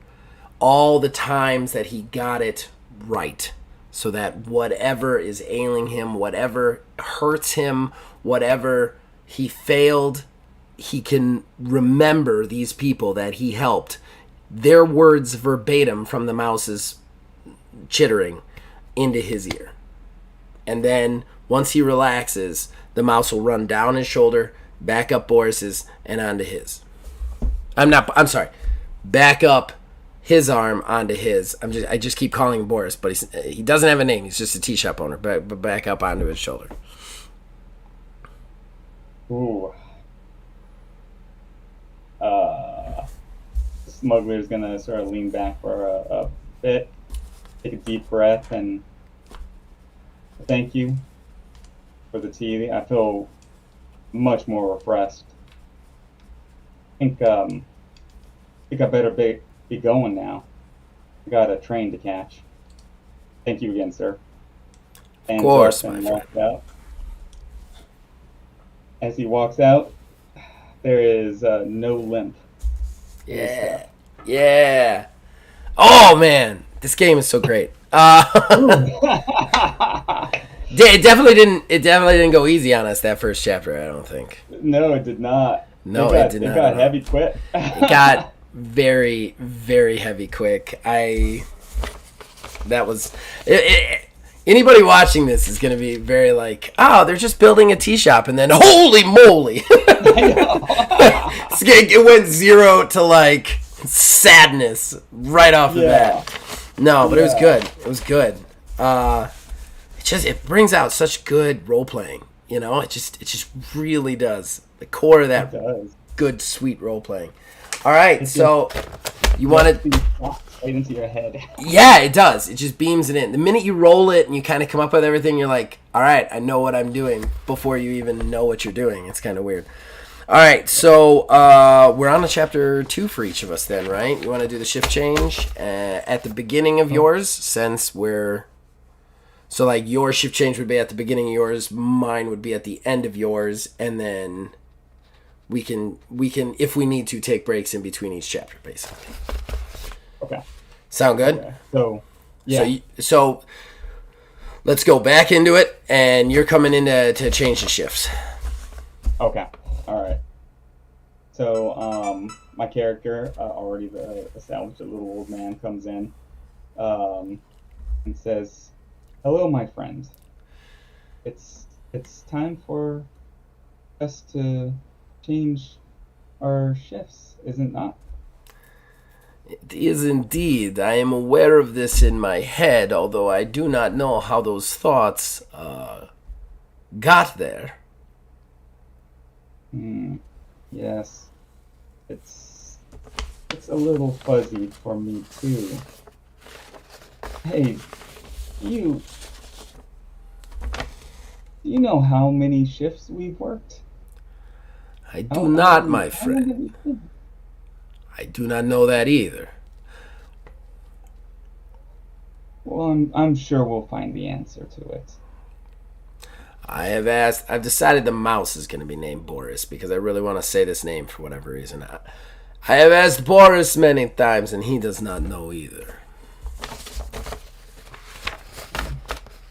all the times that he got it right, so that whatever is ailing him, whatever hurts him, whatever he failed, he can remember these people that he helped, their words verbatim from the mouse's chittering into his ear. And then once he relaxes, the mouse will run down his shoulder, back up Boris's, and onto his. I'm sorry. Back up his arm onto his. I just keep calling him Boris, but he doesn't have a name. He's just a tea shop owner. But back up onto his shoulder. Ooh. Smuggler's gonna sort of lean back for a bit, take a deep breath, and thank you for the tea. I feel much more refreshed. I think I better be going now. I got a train to catch. Thank you again, sir. Of course, my friend. Out. As he walks out, there is no limp. Yeah. Yeah. Oh, man. This game is so great. It definitely didn't go easy on us that first chapter, I don't think. No, it did not. It did not. It got heavy quick. It got very, very heavy quick. Anybody watching this is going to be very like, oh, they're just building a tea shop, and then holy moly. It went 0 to like sadness right off the bat. No, but it was good. It was good. It brings out such good role playing. It just really does. The core of that good, sweet role playing. All right, so you want to... Right into your head. Yeah, it does. It just beams it in. The minute you roll it and you kind of come up with everything, you're like, all right, I know what I'm doing before you even know what you're doing. It's kind of weird. All right, so we're on to chapter 2 for each of us then, right? You want to do the shift change at the beginning of yours, since we're... So, like, your shift change would be at the beginning of yours, mine would be at the end of yours, and then we can, if we need to, take breaks in between each chapter, basically. Okay. Sound good? Okay. So, yeah. So let's go back into it, and you're coming in to change the shifts. Okay. All right. So, my character, already established, a little old man, comes in and says, "Hello, my friend. It's time for us to change our shifts, is it not?" It is indeed. I am aware of this in my head, although I do not know how those thoughts got there. Yes. It's a little fuzzy for me too. Hey, do you know how many shifts we've worked? I do not, my friend. I do not know that either. Well, I'm sure we'll find the answer to it. I've decided the mouse is going to be named Boris because I really want to say this name for whatever reason. I have asked Boris many times and he does not know either.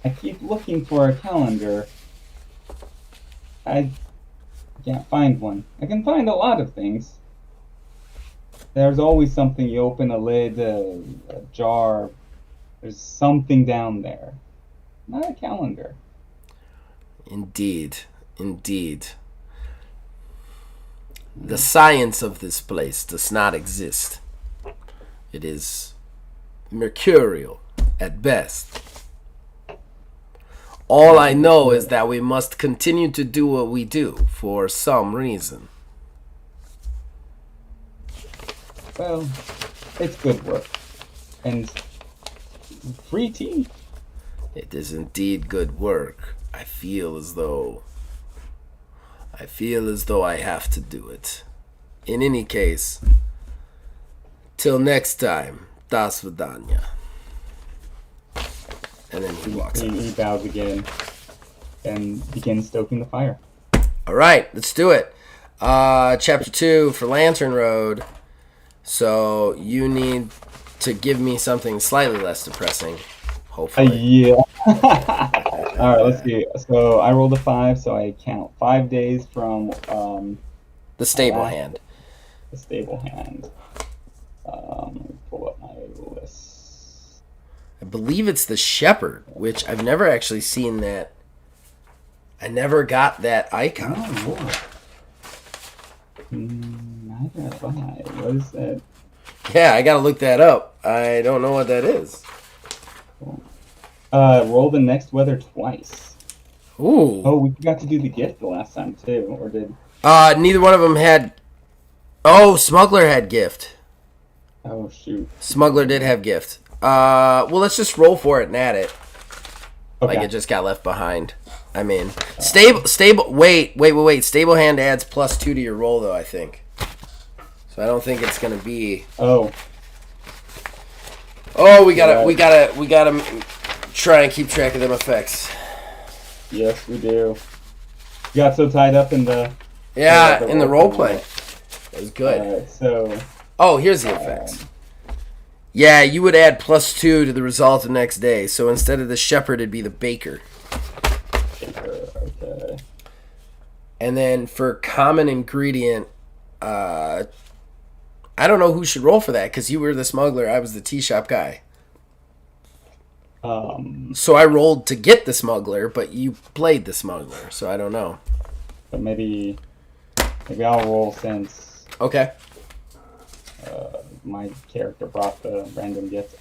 I keep looking for a calendar. I can't find one. I can find a lot of things. There's always something. You open a lid, a jar. There's something down there. Not a calendar. Indeed. The science of this place does not exist. It is mercurial at best. All I know is that we must continue to do what we do for some reason. Well, it's good work. And free tea. It is indeed good work. I feel as though I have to do it. In any case, till next time, das Vidanya. And then he walks out. He bows again and begins stoking the fire. All right, let's do it. Chapter 2 for Lantern Road. So you need to give me something slightly less depressing, hopefully. Yeah. All right, let's see. So I rolled a 5, so I count 5 days from the stable hand. The stable hand. Let me pull up my list. I believe it's the shepherd, which I've never actually seen that. I never got that icon before. Neither have I. What is that? Yeah, I gotta look that up. I don't know what that is. Cool. Roll the next weather twice. Ooh. Oh, we forgot to do the gift the last time too, or did? Neither one of them had. Oh, Smuggler had gift. Oh shoot. Smuggler did have gift. Well, let's just roll for it and add it. Okay. Like it just got left behind. I mean, stable. Wait. Stable hand adds +2 to your roll, though. I think. So I don't think it's gonna be. Oh. Oh, we gotta try and keep track of them effects. Yes, we do. You got so tied up in the. Yeah, in the role play. It was good. Alright, so. Oh, here's the effects. Yeah, you would add +2 to the result the next day. So instead of the shepherd, it'd be the baker. Okay. And then for common ingredient, I don't know who should roll for that because you were the smuggler. I was the tea shop guy. So I rolled to get the smuggler, but you played the smuggler. So I don't know. But maybe I'll roll since. Okay. My character brought the random gift.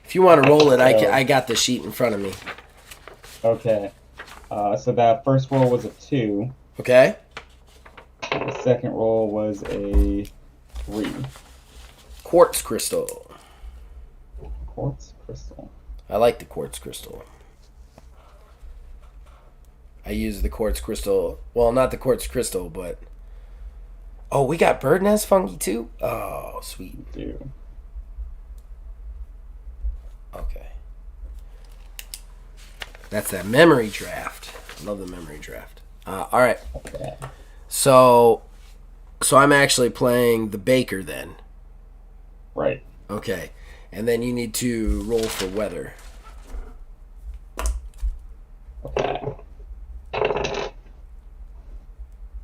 If you want to roll it, I got the sheet in front of me. Okay. So that first roll was a 2. Okay. The second roll was a 3. Quartz crystal. Quartz crystal. I like the quartz crystal. I use the quartz crystal. Well, not the quartz crystal, but... Oh, we got bird nest fungi too? Oh, sweet. We do. Okay. That's that memory draft. I love the memory draft. All right. Okay. So I'm actually playing the baker then. Right. Okay. And then you need to roll for weather. Okay.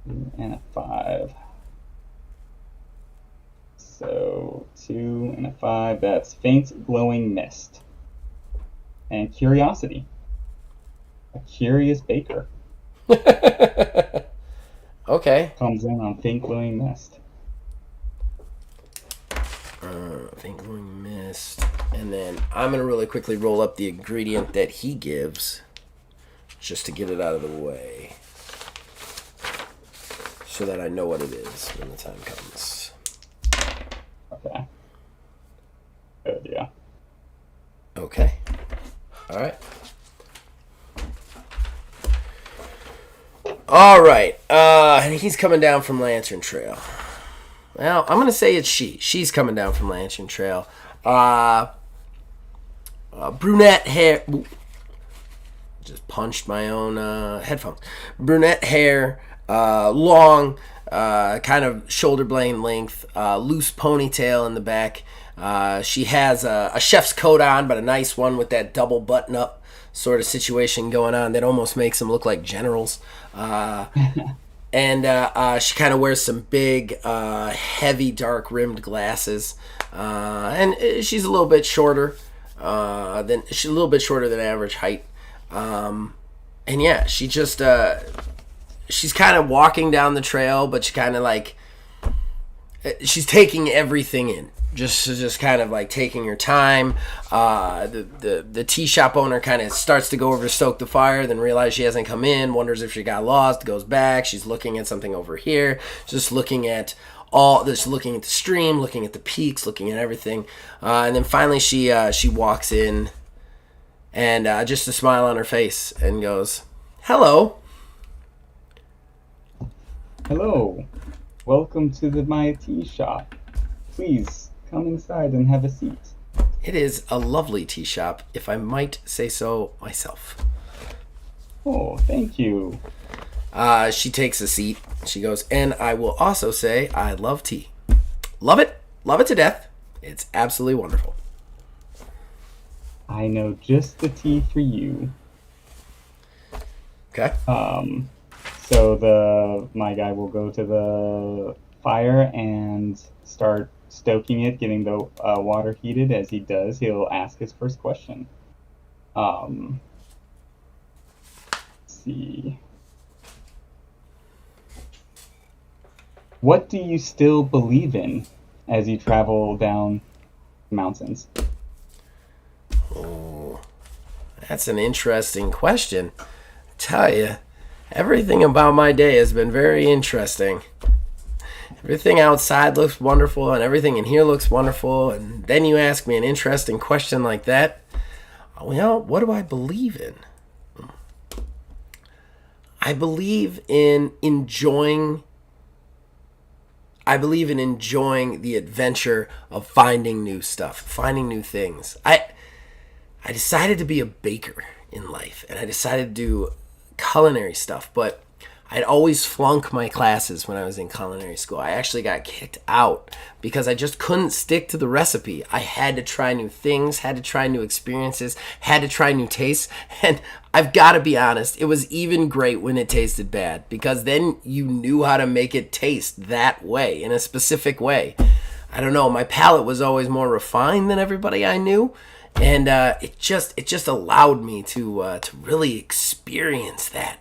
2 and a 5. So 2 and a 5. That's faint glowing mist. And curiosity. A curious baker. Okay. Comes in on faint glowing mist. Faint glowing mist. And then I'm going to really quickly roll up the ingredient that he gives just to get it out of the way so that I know what it is when the time comes. Okay. Good, yeah. Okay. All right. All right. And he's coming down from Lantern Trail. Well, I'm going to say it's she. She's coming down from Lantern Trail. Brunette hair. Just punched my own headphones. Brunette hair, long, kind of shoulder blade length, loose ponytail in the back. She has a chef's coat on, but a nice one with that double button-up sort of situation going on that almost makes them look like generals. And she kind of wears some big, heavy, dark-rimmed glasses. And she's a little bit shorter than average height. And yeah, she just she's kind of walking down the trail, but she kind of like she's taking everything in. Just kind of like taking her time. The tea shop owner kind of starts to go over to stoke the fire, then realizes she hasn't come in, wonders if she got lost, goes back. She's looking at something over here, just looking at looking at the stream, looking at the peaks, looking at everything. And then finally she walks in and just a smile on her face and goes, "Hello." Hello. Welcome to my tea shop. Please come inside and have a seat. It is a lovely tea shop, if I might say so myself. Oh, thank you. She takes a seat. She goes, and I will also say I love tea. Love it. Love it to death. It's absolutely wonderful. I know just the tea for you. Okay. So my guy will go to the fire and start stoking it, getting the water heated. As he does, he'll ask his first question. Let's see. What do you still believe in as you travel down the mountains? Oh, that's an interesting question. I tell you, everything about my day has been very interesting. Everything outside looks wonderful, and everything in here looks wonderful, and then you ask me an interesting question like that. Well, what do I believe in? I believe in enjoying the adventure of finding new stuff, finding new things. I decided to be a baker in life, and I decided to do culinary stuff, but I'd always flunk my classes when I was in culinary school. I actually got kicked out because I just couldn't stick to the recipe. I had to try new things, had to try new experiences, had to try new tastes. And I've got to be honest, it was even great when it tasted bad because then you knew how to make it taste that way, in a specific way. I don't know, my palate was always more refined than everybody I knew. And it just allowed me to really experience that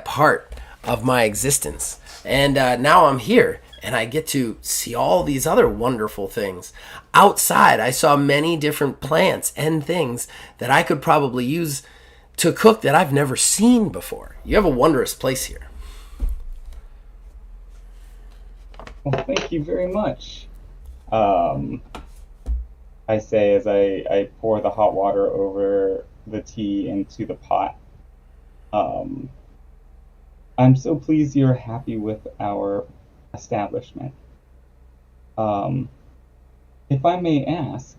part of my existence. And now I'm here, and I get to see all these other wonderful things. Outside, I saw many different plants and things that I could probably use to cook that I've never seen before. You have a wondrous place here. Well, thank you very much. Um, I say as I pour the hot water over the tea into the pot. Um, I'm so pleased you're happy with our establishment. Um, if I may ask,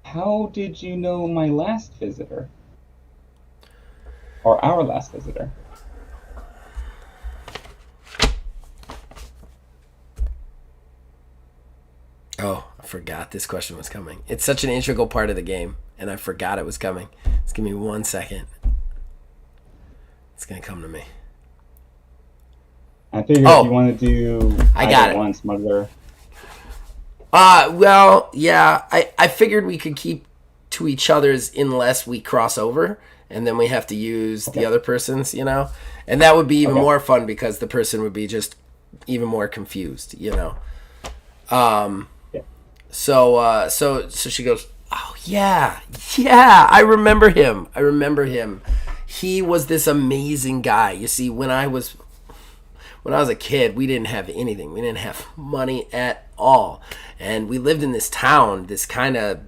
how did you know my last visitor? Or our last visitor? Oh, I forgot this question was coming. It's such an integral part of the game, and I forgot it was coming. Just give me 1 second. It's gonna come to me. I figure if you Oh, want to do I got either it. one, smuggler. Well, yeah, I figured we could keep to each other's unless we cross over, and then we have to use the Okay. other person's, and that would be even Okay. more fun because the person would be just even more confused. Um, Yeah. so she goes, oh yeah, yeah, I remember him. I remember him. He was this amazing guy. You see, when I was a kid, we didn't have anything. We didn't have money at all. And we lived in this town, this kind of,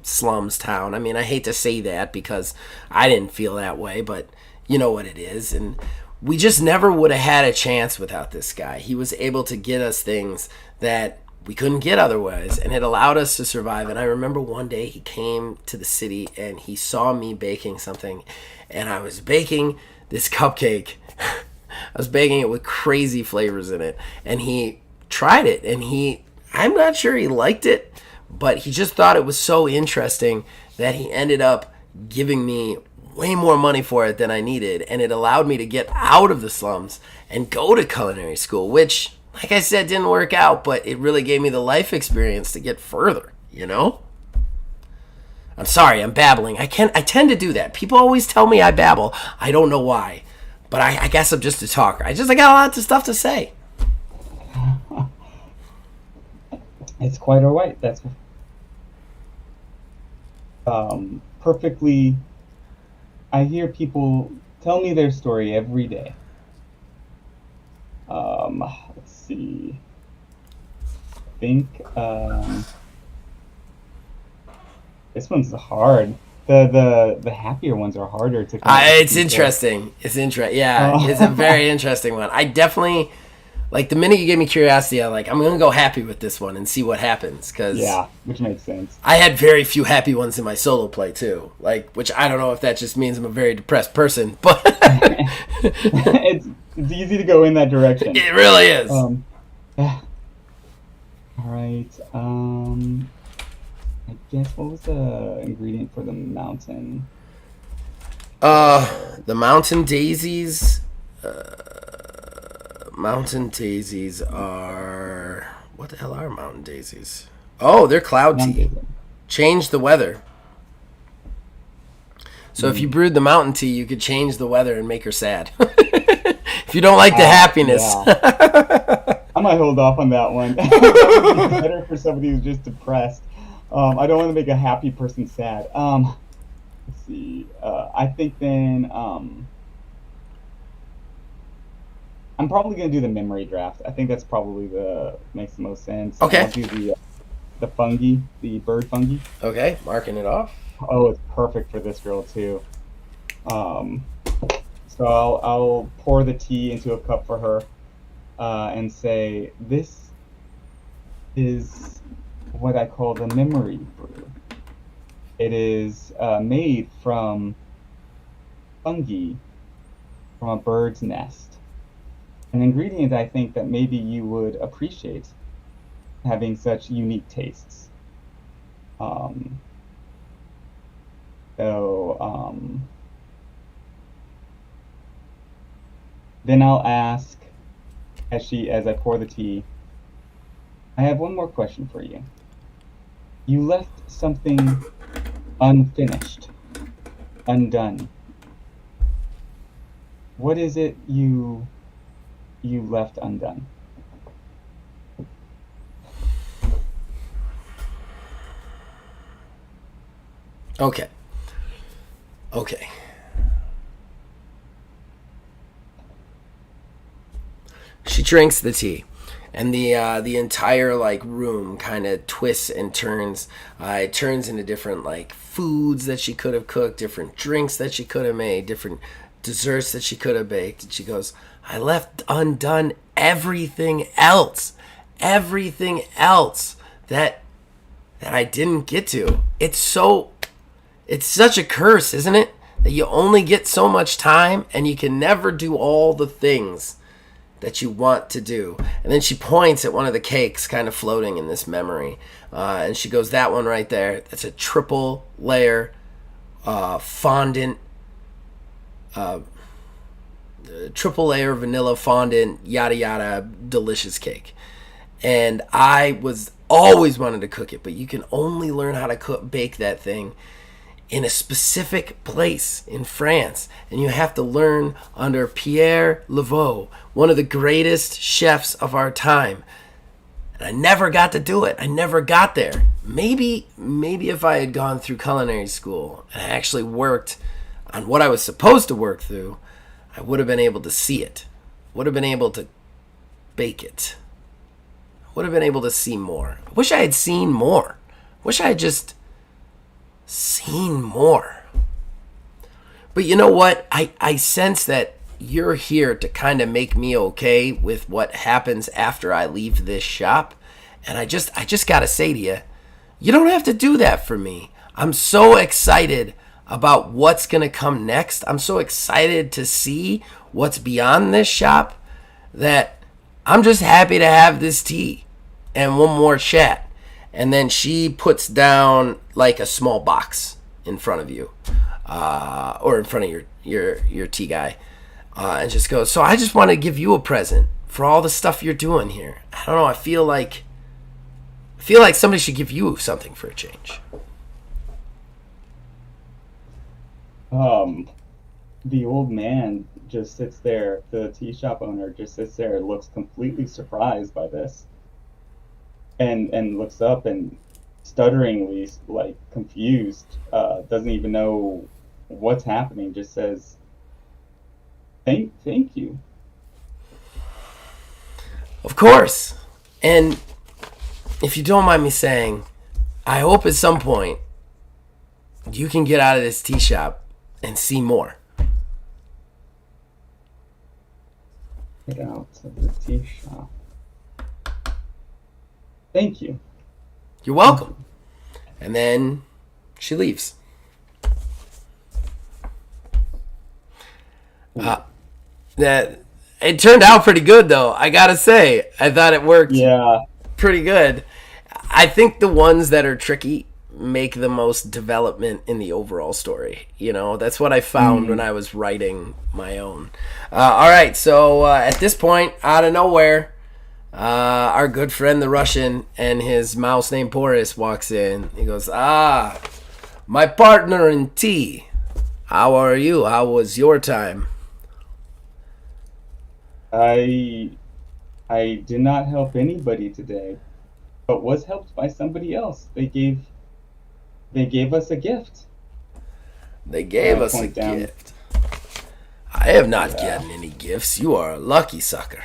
slums town. I mean, I hate to say that because I didn't feel that way, but you know what it is. And we just never would have had a chance without this guy. He was able to get us things that we couldn't get otherwise, and it allowed us to survive. And I remember one day he came to the city and he saw me baking something, and I was baking this cupcake. I was baking it with crazy flavors in it, and he tried it, and I'm not sure he liked it, but he just thought it was so interesting that he ended up giving me way more money for it than I needed, and it allowed me to get out of the slums and go to culinary school, which, like I said, didn't work out, but it really gave me the life experience to get further. I'm sorry, I'm babbling. I tend to do that. People always tell me I babble. I don't know why. But I guess I'm just a talker. I got a lot of stuff to say. It's quite all right. That's perfectly. I hear people tell me their story every day. Let's see. I think this one's hard. The happier ones are harder to come up with It's people. interesting. It's interesting. Yeah, it's a very interesting one. I definitely like the minute you gave me curiosity. I'm gonna go happy with this one and see what happens because Yeah, which makes sense. I had very few happy ones in my solo play too. Which I don't know if that just means I'm a very depressed person, but It's easy to go in that direction. it really is. All right. I guess what was the ingredient for the mountain? The mountain daisies. Mountain daisies are what the hell are mountain daisies? Oh, they're cloud tea. Mountain. Change the weather. So if you brewed the mountain tea, you could change the weather and make her sad. If you don't like the happiness. Yeah. I might hold off on that one. That would be better for somebody who's just depressed. I don't want to make a happy person sad. Let's see. I think then I'm probably gonna do the memory draft. I think that's probably makes the most sense. Okay. I'll do the fungi, the bird fungi. Okay, marking it off. Oh, it's perfect for this girl too. Um, so I'll pour the tea into a cup for her, and say this is what I call the memory brew. It is made from fungi from a bird's nest. An ingredient I think that maybe you would appreciate having such unique tastes. Um, so then I'll ask as I pour the tea, I have one more question for you. You left something unfinished, undone. What is it you left undone? Okay. She drinks the tea, and the entire like room kind of twists and turns. It turns into different like foods that she could have cooked, different drinks that she could have made, different desserts that she could have baked. And she goes, I left undone everything else that I didn't get to. It's such a curse, isn't it? That you only get so much time and you can never do all the things that you want to do. And then she points at one of the cakes kind of floating in this memory. And she goes, that one right there, that's a triple layer fondant, triple layer vanilla fondant, yada yada, delicious cake. And I was always wanted to cook it, but you can only learn how to bake that thing in a specific place in France, and you have to learn under Pierre Laveau, one of the greatest chefs of our time. And I never got to do it. I never got there. Maybe if I had gone through culinary school and I actually worked on what I was supposed to work through, I would have been able to see it. Would have been able to bake it. Would have been able to see more. I wish I had seen more. Wish I had just seen more. But you know what? I sense that you're here to kind of make me okay with what happens after I leave this shop. And I just gotta say to you, you don't have to do that for me. I'm so excited about what's gonna come next. I'm so excited to see what's beyond this shop that I'm just happy to have this tea and one more chat. And then she puts down like a small box in front of you, or in front of your tea guy, and just goes, so I just want to give you a present for all the stuff you're doing here. I don't know. I feel like somebody should give you something for a change. The old man just sits there. The tea shop owner just sits there and looks completely surprised by this. And looks up and stutteringly, like confused, doesn't even know what's happening, just says, thank you. Of course. And if you don't mind me saying, I hope at some point you can get out of this tea shop and see more. Get out of the tea shop. Thank you. You're welcome. And then she leaves. That it turned out pretty good, though. I gotta say, I thought it worked. Pretty good. I think the ones that are tricky make the most development in the overall story. You know, that's what I found when I was writing my own. All right, so at this point, out of nowhere, our good friend the Russian and his mouse named Boris walks in. He goes, my partner in tea. How are you? How was your time? I did not help anybody today, but was helped by somebody else. They gave us a gift. They gave us a gift. I have not gotten any gifts. You are a lucky sucker.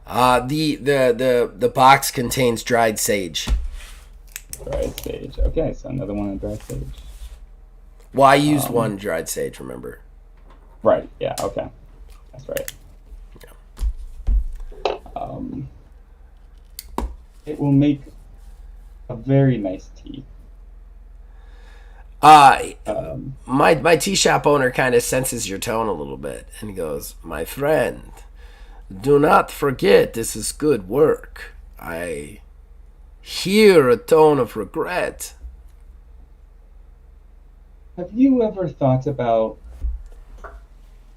The box contains dried sage. Dried sage. Okay, so another one of dried sage. Well, I used one dried sage, remember? Right, yeah, okay. That's right. Yeah. It will make a very nice tea. My tea shop owner kind of senses your tone a little bit, and he goes, my friend, do not forget this is good work. I hear a tone of regret. Have you ever thought about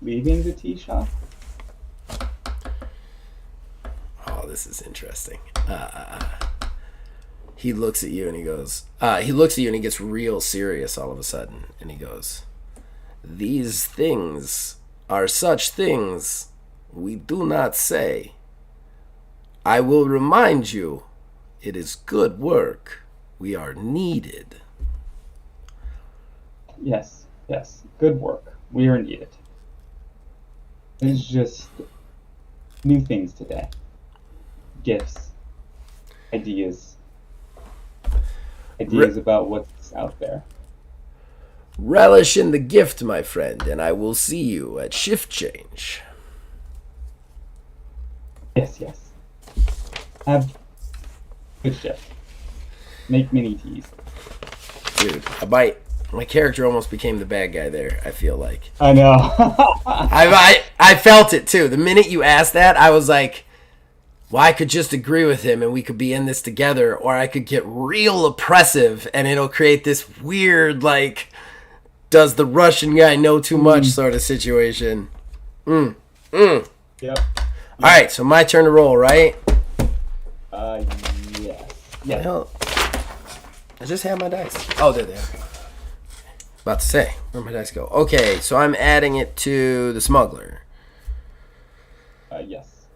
leaving the tea shop? Oh, this is interesting. He looks at you and he goes, he looks at you and he gets real serious all of a sudden. And he goes, these things are such things we do not say. I will remind you, it is good work. We are needed. Yes, good work. We are needed. It's just new things today. gifts, ideas, Re- ideas about what's out there. Relish in the gift, my friend, and I will see you at shift change. Yes, yes. Have good shift. Make mini teas. Dude, my character almost became the bad guy there, I feel like. I know. I felt it too. The minute you asked that, I was like, well, I could just agree with him and we could be in this together, or I could get real oppressive and it'll create this weird, like, does the Russian guy know too much sort of situation. Yep. All right, so my turn to roll, right? Yes. Yes. Hell, I just had my dice. Oh, there they are. About to say, where'd my dice go? Okay, so I'm adding it to the smuggler. Yes.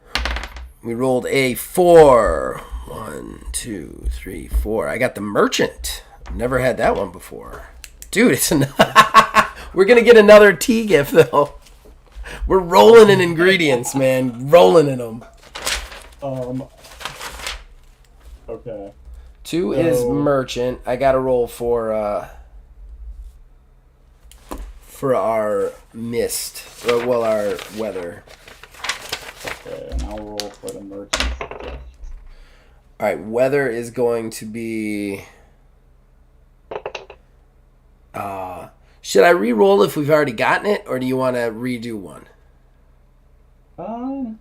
We rolled a 4. 1, 2, 3, 4. I got the merchant. Never had that one before. Dude, it's we're going to get another tea gift, though. We're rolling in ingredients, man. Rolling in them. Okay. 2 is merchant. I got to roll for our mist. Well, our weather. Okay, and I'll roll for the merchant's gift. All right, weather is going to be... should I re-roll if we've already gotten it, or do you want to redo one?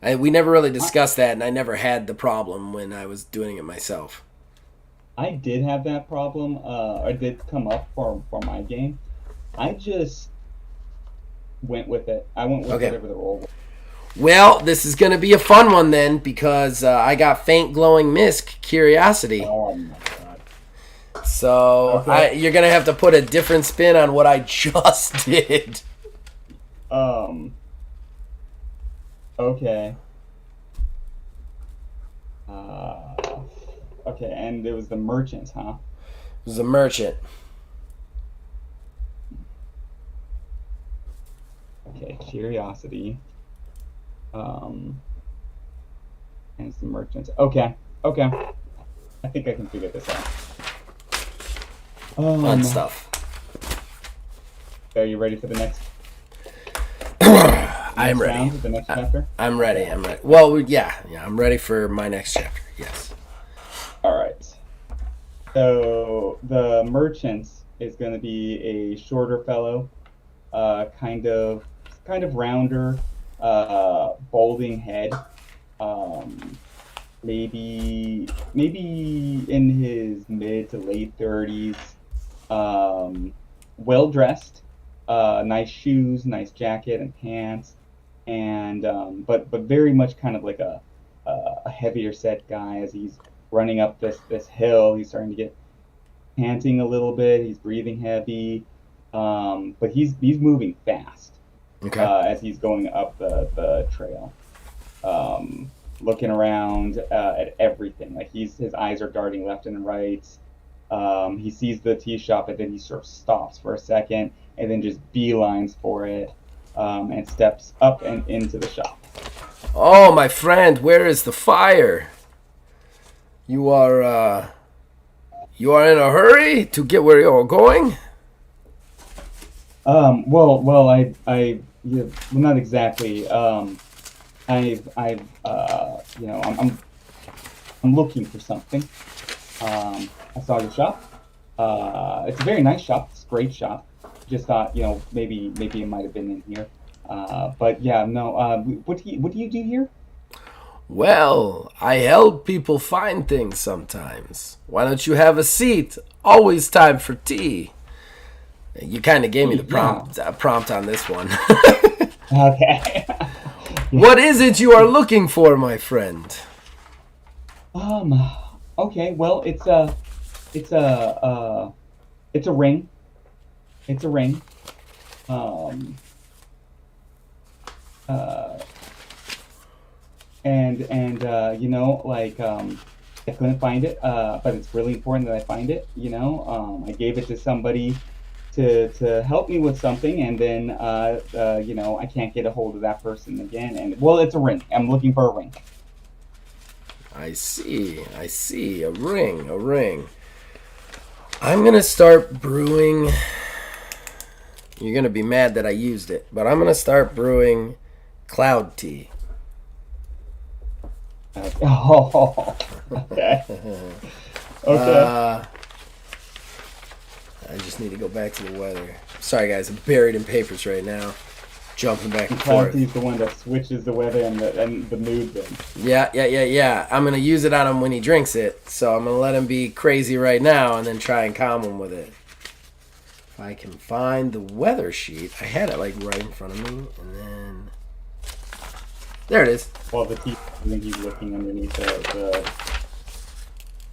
We never really discussed that, and I never had the problem when I was doing it myself. I did have that problem. Or did come up for my game. I just went with it. I went with whatever the roll was. Well, this is going to be a fun one then, because I got faint glowing mist curiosity. Oh my god. So you're going to have to put a different spin on what I just did. Okay. Okay, and it was the merchant, huh? It was a merchant. Okay, curiosity. And it's the merchant. Okay. I think I can figure this out. Fun stuff. Are you ready for the next? I'm ready. Round, the next chapter? I'm ready. Well, yeah, I'm ready for my next chapter. Yes. All right. So the merchant is going to be a shorter fellow, kind of rounder, balding head, maybe in his mid to late 30s, well dressed, nice shoes, nice jacket and pants, and but very much kind of like a heavier set guy. As he's running up this hill, he's starting to get panting a little bit. He's breathing heavy, but he's moving fast. Okay. As he's going up the trail, looking around at everything. Like his eyes are darting left and right. He sees the tea shop, and then he sort of stops for a second, and then just beelines for it, and steps up and into the shop. Oh, my friend, where is the fire? You are in a hurry to get where you're going? Well, yeah, not exactly. I'm looking for something. I saw your shop. It's a very nice shop. It's a great shop. Just thought, maybe it might have been in here. But yeah, no. What do you do here? Well, I help people find things sometimes. Why don't you have a seat? Always time for tea. You kind of gave me the prompt on this one. Okay. What is it you are looking for, my friend? Okay. Well, it's a ring. It's a ring. I couldn't find it, but it's really important that I find it. I gave it to somebody to help me with something, and then I can't get a hold of that person again. And well, it's a ring. I'm looking for a ring. I see. I see. A ring. A ring. I'm going to start brewing. You're going to be mad that I used it, but I'm going to start brewing cloud tea. Oh, okay. Okay. I just need to go back to the weather. Sorry, guys. I'm buried in papers right now. Jumping back and Cloud forth. tea is the one that switches the weather and the mood then. Yeah. I'm going to use it on him when he drinks it. So I'm going to let him be crazy right now and then try and calm him with it. If I can find the weather sheet. I had it like right in front of me. And then... There it is. Well, the tea, I think he's looking underneath the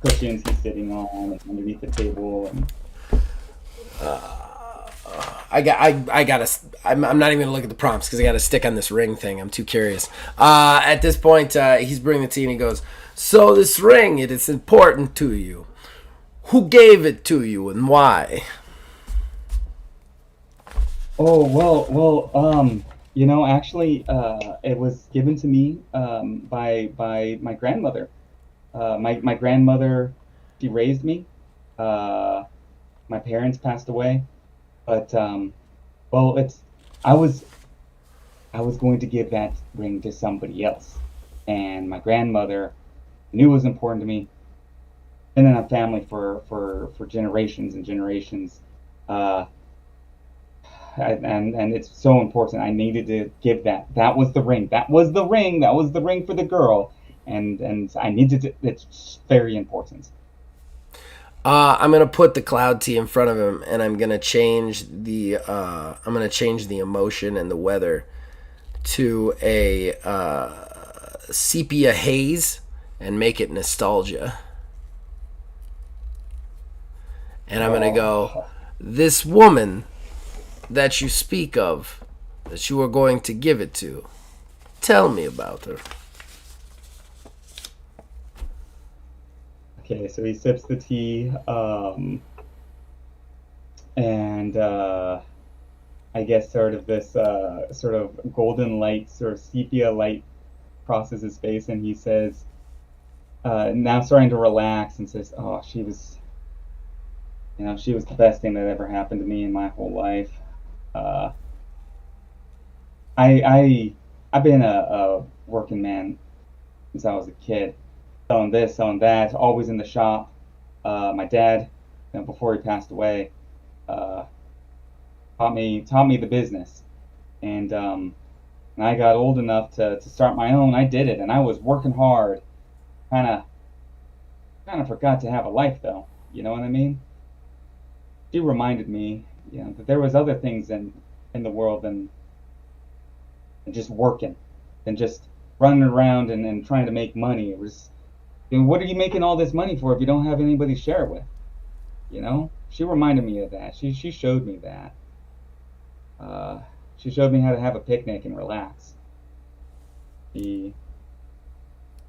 cushions he's sitting on, and underneath the table. And... I'm not even gonna look at the prompts because I gotta stick on this ring thing. I'm too curious. At this point, he's bringing the tea and he goes, "So this ring, it is important to you. Who gave it to you and why?" Oh, actually, it was given to me by my grandmother. My grandmother, she raised me. My parents passed away, but it's I was I was going to give that ring to somebody else, and my grandmother knew it was important to me. Been in a family for generations and generations. Uh, and it's so important. I needed to give that. That was the ring. That was the ring. That was the ring for the girl, and I needed to. It's very important. I'm gonna put the cloud tea in front of him, and I'm gonna change the emotion and the weather to a sepia haze and make it nostalgia. And I'm gonna go, this woman that you speak of, that you are going to give it to, tell me about her. Okay, so he sips the tea, and I guess sort of this sort of golden light, sort of sepia light crosses his face, and he says, now starting to relax, and says, "Oh, she was, she was the best thing that ever happened to me in my whole life. Uh, I've been a working man since I was a kid, selling this, selling that, always in the shop. My dad, before he passed away, uh, taught me the business, and when I got old enough to start my own, I did it, and I was working hard. Kind of forgot to have a life, though. You know what I mean? She reminded me, that there was other things in the world than just working, than just running around and trying to make money. It was, what are you making all this money for if you don't have anybody to share it with? She reminded me of that. She showed me that. She showed me how to have a picnic and relax. She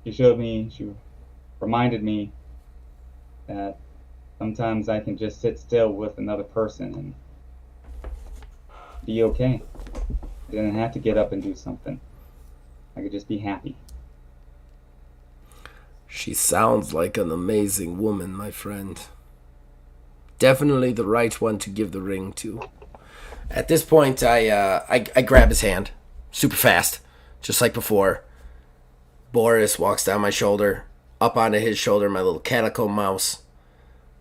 she reminded me that sometimes I can just sit still with another person and be okay. I didn't have to get up and do something. I could just be happy. She sounds like an amazing woman, my friend. Definitely the right one to give the ring to. At this point, I grab his hand super fast, just like before. Boris walks down my shoulder, up onto his shoulder, my little calico mouse.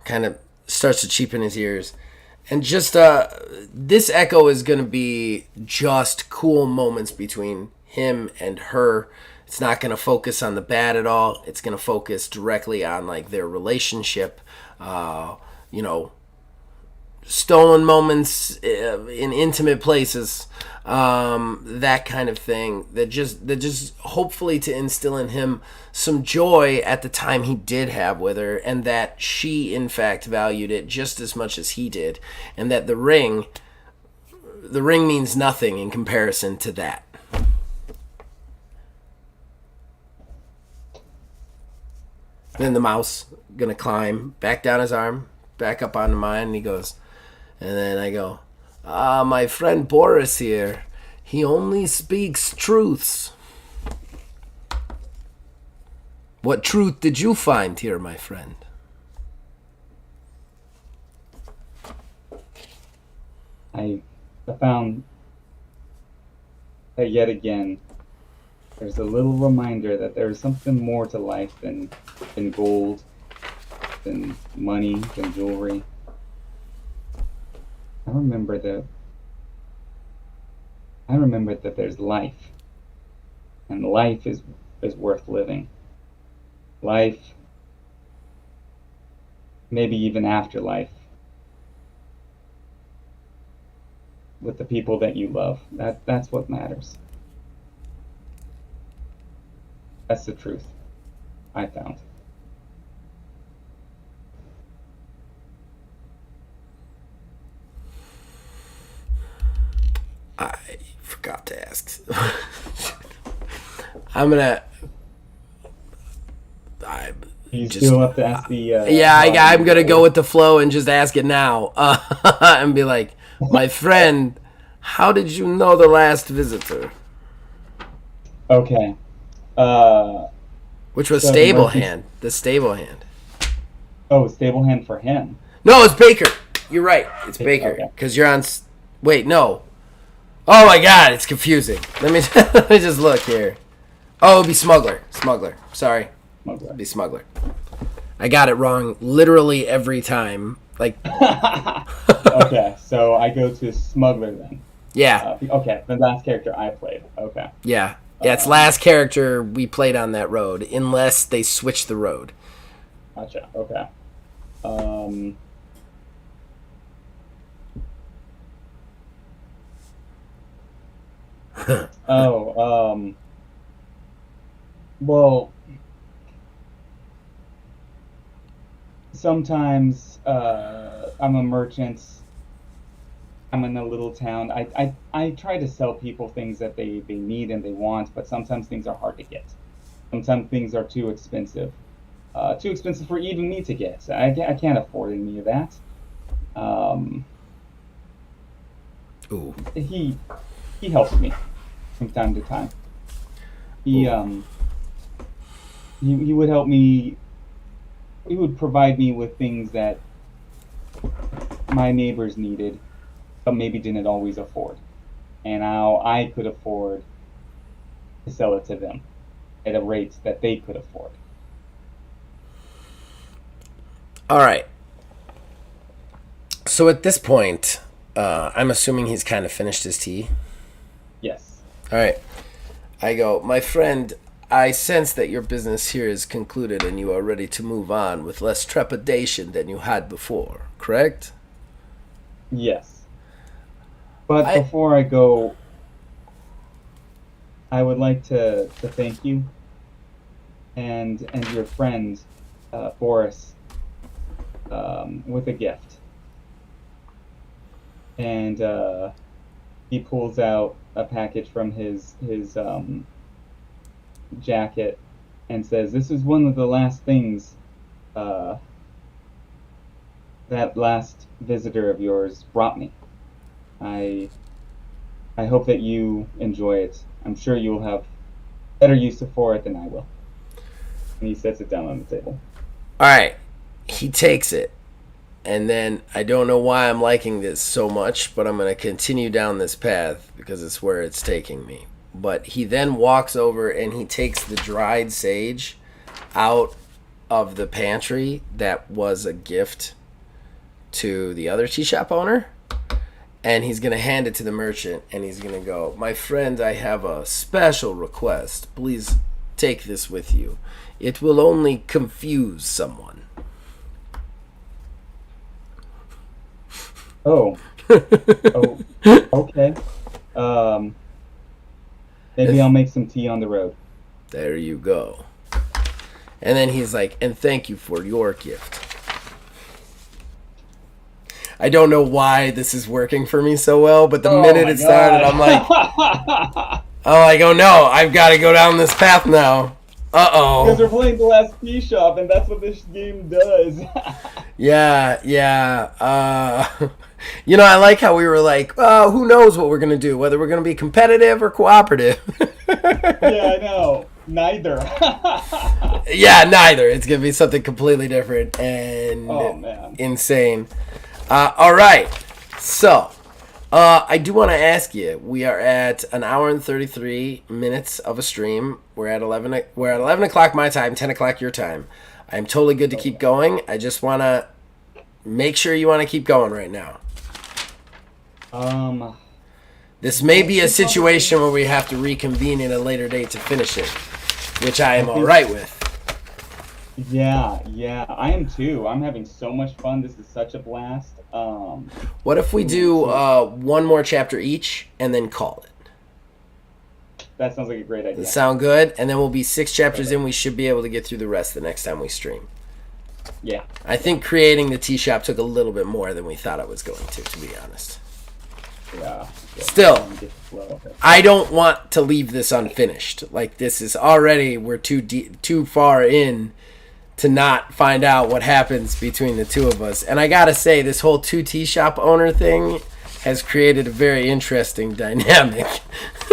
Kind of starts to cheapen his ears. And just, this echo is going to be just cool moments between him and her. It's not going to focus on the bad at all. It's going to focus directly on, like, their relationship, stolen moments in intimate places, that kind of thing, that just hopefully to instill in him some joy at the time he did have with her, and that she in fact valued it just as much as he did, and that the ring means nothing in comparison to that. Then the mouse gonna climb back down his arm, back up onto mine, and he goes, and then I go, my friend Boris here, he only speaks truths. What truth did you find here, my friend? I found that yet again, there's a little reminder that there's something more to life than gold, than money, than jewelry. I remember that there's life, and life is worth living. Life, maybe even afterlife, with the people that you love. That's what matters. That's the truth I found. I forgot to ask. I'm gonna. You still have to ask the. Yeah, I'm gonna go with the flow and just ask it now, and be like, my friend, how did you know the last visitor? Okay. Which was So Stable Murphy's- Hand. The Stable Hand. Oh, stable hand for him. No, it's Baker. You're right. It's Baker. Okay. Because you're on. Wait, no. Oh my God, it's confusing. Let me let me just look here. Oh, it'd be Smuggler. Smuggler. Sorry. Okay. It'd be Smuggler. I got it wrong literally every time. Like, Okay, so I go to Smuggler then. yeah. Okay, the last character I played. Okay. Yeah. Yeah, it's last character we played on that road, unless they switch the road. Gotcha. Okay. Well, sometimes I'm a merchant. I'm in a little town. I try to sell people things that they need and they want, but sometimes things are hard to get. Sometimes things are too expensive. Too expensive for even me to get. I can't afford any of that. Ooh. He helps me from time to time. He would help me. He would provide me with things that my neighbors needed, but maybe didn't always afford. And now I could afford to sell it to them at a rate that they could afford. All right. So at this point, I'm assuming he's kind of finished his tea. Yes. All right. I go, my friend, I sense that your business here is concluded and you are ready to move on with less trepidation than you had before, correct? Yes. But before I go, I would like to thank you and your friend, Boris, with a gift. And he pulls out a package from his jacket and says, "This is one of the last things that last visitor of yours brought me. I hope that you enjoy it. I'm sure you'll have better use for it than I will." And he sets it down on the table. All right. He takes it. And then I don't know why I'm liking this so much, but I'm going to continue down this path because it's where it's taking me. But he then walks over and he takes the dried sage out of the pantry that was a gift to the other tea shop owner. And he's going to hand it to the merchant and he's going to go, "My friend, I have a special request. Please take this with you. It will only confuse someone." Oh. Oh. Okay. Maybe I'll make some tea on the road. There you go. And then he's like, "And thank you for your gift." I don't know why this is working for me so well, but the minute it started, I'm like, oh no, I've got to go down this path now. Uh-oh. Because we're playing the last tea shop, and that's what this game does. Yeah. I like how we were like, oh, who knows what we're going to do, whether we're going to be competitive or cooperative. Yeah, I know. Neither. Yeah, neither. It's gonna be something completely different and Oh man. insane. All right, so I do want to ask you. We are at an hour and 33 minutes of a stream. We're at 11. We're at 11 o'clock my time, 10 o'clock your time. I'm totally good to keep going. I just want to make sure you want to keep going right now. This may be a situation where we have to reconvene at a later date to finish it, which I am all right with. Yeah, I am too. I'm having so much fun. This is such a blast. What if we do one more chapter each and then call it? That sounds like a great idea. Does that sound good? And then we'll be 6 chapters in. We should be able to get through the rest the next time we stream. Yeah. I think creating the tea shop took a little bit more than we thought it was going to be honest. Yeah. Still, I don't want to leave this unfinished. Like, this is already, we're too far in to not find out what happens between the two of us. And I gotta say, this whole 2 tea shop owner thing has created a very interesting dynamic.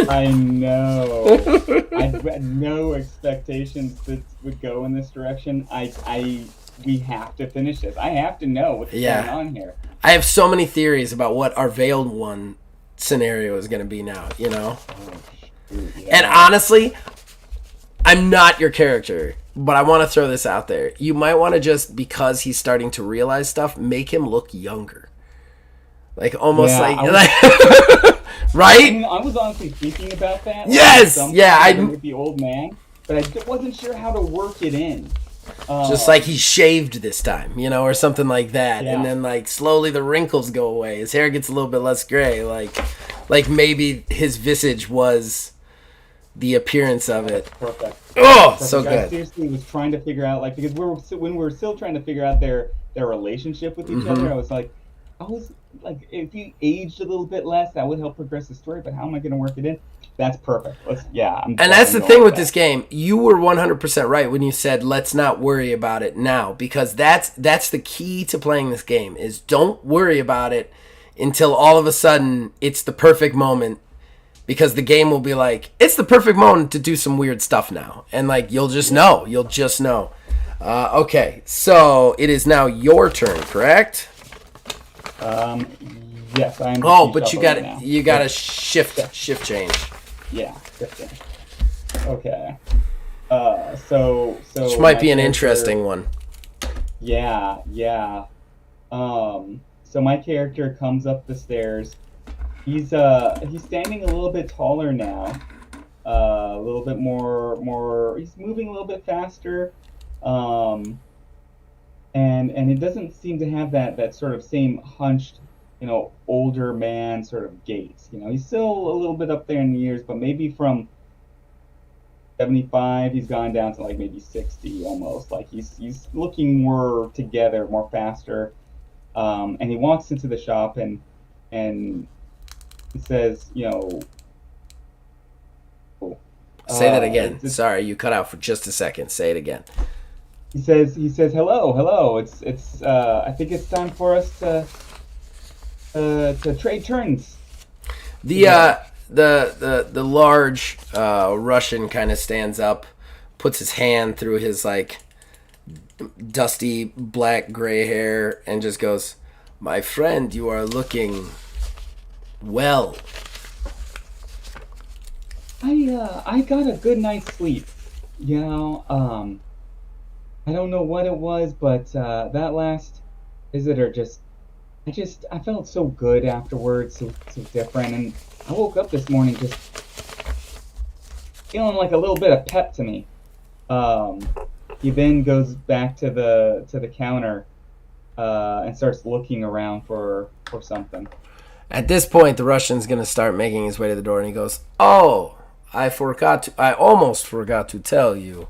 I know. I had no expectations that would go in this direction. We have to finish this. I have to know what's going on here. I have so many theories about what our Veiled One scenario is going to be now, you know? And honestly, I'm not your character, but I want to throw this out there. You might want to just, because he's starting to realize stuff, make him look younger. Like, almost right? I mean, I was honestly thinking about that. Yes! With the old man, but I wasn't sure how to work it in. Just like he shaved this time, you know, or something like that. Yeah. And then, like, slowly the wrinkles go away. His hair gets a little bit less gray. Like maybe his visage was the appearance of it. Perfect. Oh, perfect. So good. I seriously was trying to figure out, like, because when we were still trying to figure out their relationship with each other, I was like, if you aged a little bit less, that would help progress the story, but how am I going to work it in? That's perfect. And that's the thing with this game. You were 100% right when you said, let's not worry about it now, because that's the key to playing this game, is don't worry about it until all of a sudden it's the perfect moment, because the game will be like, it's the perfect moment to do some weird stuff now. And, like, you'll just know. Okay, so it is now your turn, correct? Yes, I'm. Oh, but you got to shift change. Yeah, shift. Okay. So. Which might be an interesting one. Yeah. So my character comes up the stairs. He's standing a little bit taller now. A little bit more. He's moving a little bit faster. And it doesn't seem to have that sort of same hunched, older man sort of gait. He's still a little bit up there in the years, but maybe from 75, he's gone down to like maybe 60 almost. Like he's looking more together, more faster. And he walks into the shop and he says, Say that again. Sorry, you cut out for just a second. Say it again. He says, hello. It's I think it's time for us to trade turns. The large Russian kind of stands up, puts his hand through his like dusty black gray hair, and just goes, "My friend, you are looking well." I got a good night's sleep. I don't know what it was, but that last visitor I felt so good afterwards, so different, and I woke up this morning just feeling like a little bit of pep to me. He then goes back to the counter and starts looking around for something. At this point, the Russian's gonna start making his way to the door, and he goes, "Oh, I almost forgot to tell you.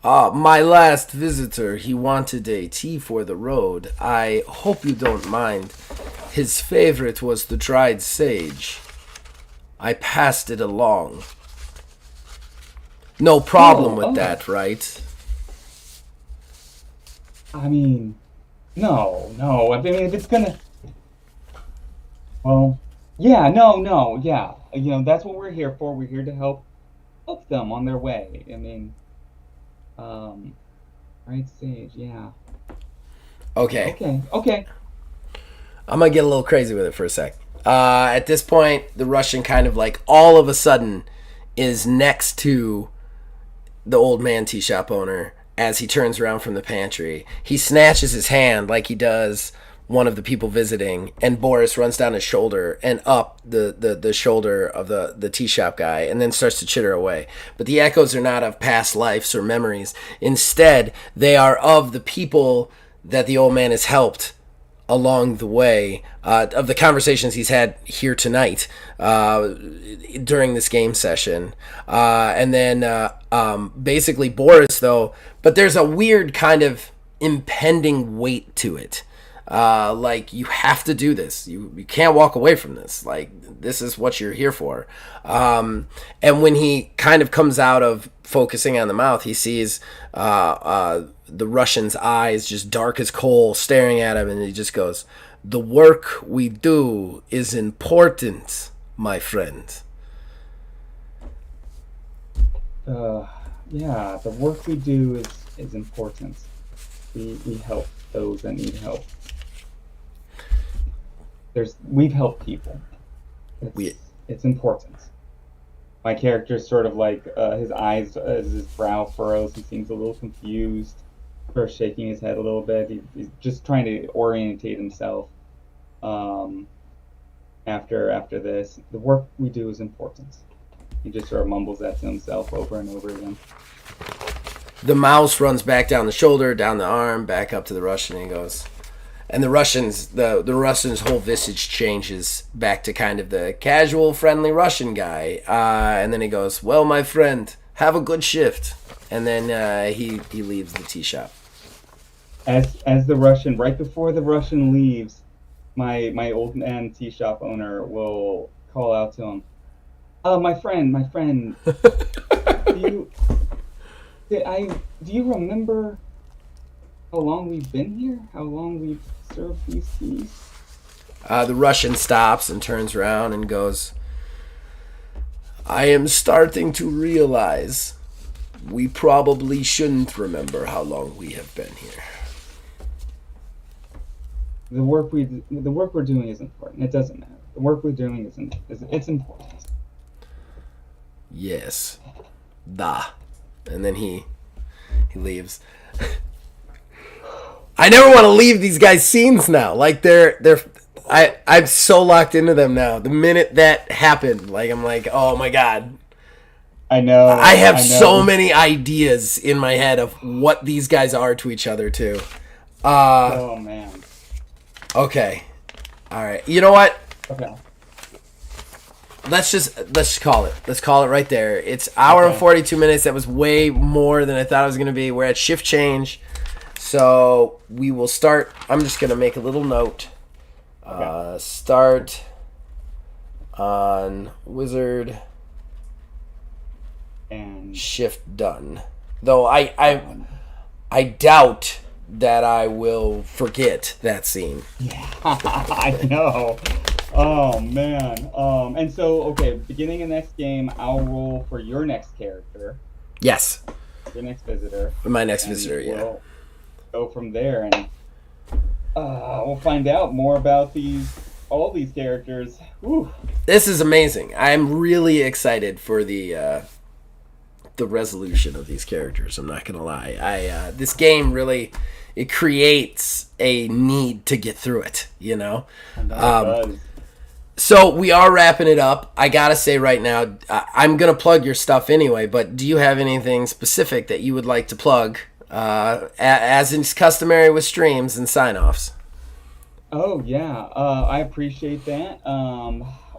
My last visitor, he wanted a tea for the road. I hope you don't mind. His favorite was the dried sage. I passed it along. No problem with that, right?" I mean, no. I mean, if it's gonna... Well, yeah, no, yeah. That's what we're here for. We're here to help them on their way. I mean... Um, right stage, yeah. Okay, Okay. I'm gonna get a little crazy with it for a sec. At this point, the Russian kind of like all of a sudden is next to the old man tea shop owner as he turns around from the pantry. He snatches his hand like he does one of the people visiting, and Boris runs down his shoulder and up the shoulder of the tea shop guy and then starts to chitter away. But the echoes are not of past lives or memories. Instead, they are of the people that the old man has helped along the way, of the conversations he's had here tonight during this game session. And then basically Boris, though, but there's a weird kind of impending weight to it. Like, you have to do this. You can't walk away from this. Like, this is what you're here for. And when he kind of comes out of focusing on the mouth, he sees the Russian's eyes just dark as coal staring at him, and he just goes, "The work we do is important, my friend." Yeah, the work we do is important. We help those that need help. We've helped people. We It's important. My character's sort of like his eyes, as his brow furrows, he seems a little confused, sort of shaking his head a little bit. He's just trying to orientate himself. After this, the work we do is important. He just sort of mumbles that to himself over and over again. The mouse runs back down the shoulder, down the arm, back up to the Russian, and he goes, and the Russian's whole visage changes back to kind of the casual, friendly Russian guy. And then he goes, "Well, my friend, have a good shift." And then he leaves the tea shop. As the Russian, right before the Russian leaves, my old man tea shop owner will call out to him, my friend, do you remember how long we've been here? How long we've served these teas?" The Russian stops and turns around and goes, "I am starting to realize we probably shouldn't remember how long we have been here." The work we're doing is important. It doesn't matter. The work we're doing it's important. Yes. Da. And then he leaves. I never want to leave these guys' scenes now. Like, I'm so locked into them now. The minute that happened, like, I'm like, oh my god. I know. I have so many ideas in my head of what these guys are to each other too. Oh man. Okay. All right. You know what? Okay. Let's just call it. Let's call it right there. It's hour and 42 minutes. That was way more than I thought it was going to be. We're at shift change. So we will start. I'm just going to make a little note. Okay. Start on wizard And shift done. Though I doubt that I will forget that scene. yeah, I know. Oh man. And so okay, beginning of next game, I'll roll for your next character, Yes. your next visitor. My next and visitor, yeah. we'll go from there, and we'll find out more about all these characters. Whew. This is amazing. I'm really excited for the resolution of these characters. I'm not gonna lie. This game really, it creates a need to get through it. You know. So we are wrapping it up. I gotta say right now, I'm gonna plug your stuff anyway. But do you have anything specific that you would like to plug, as is customary with streams and sign-offs? Oh yeah, I appreciate that.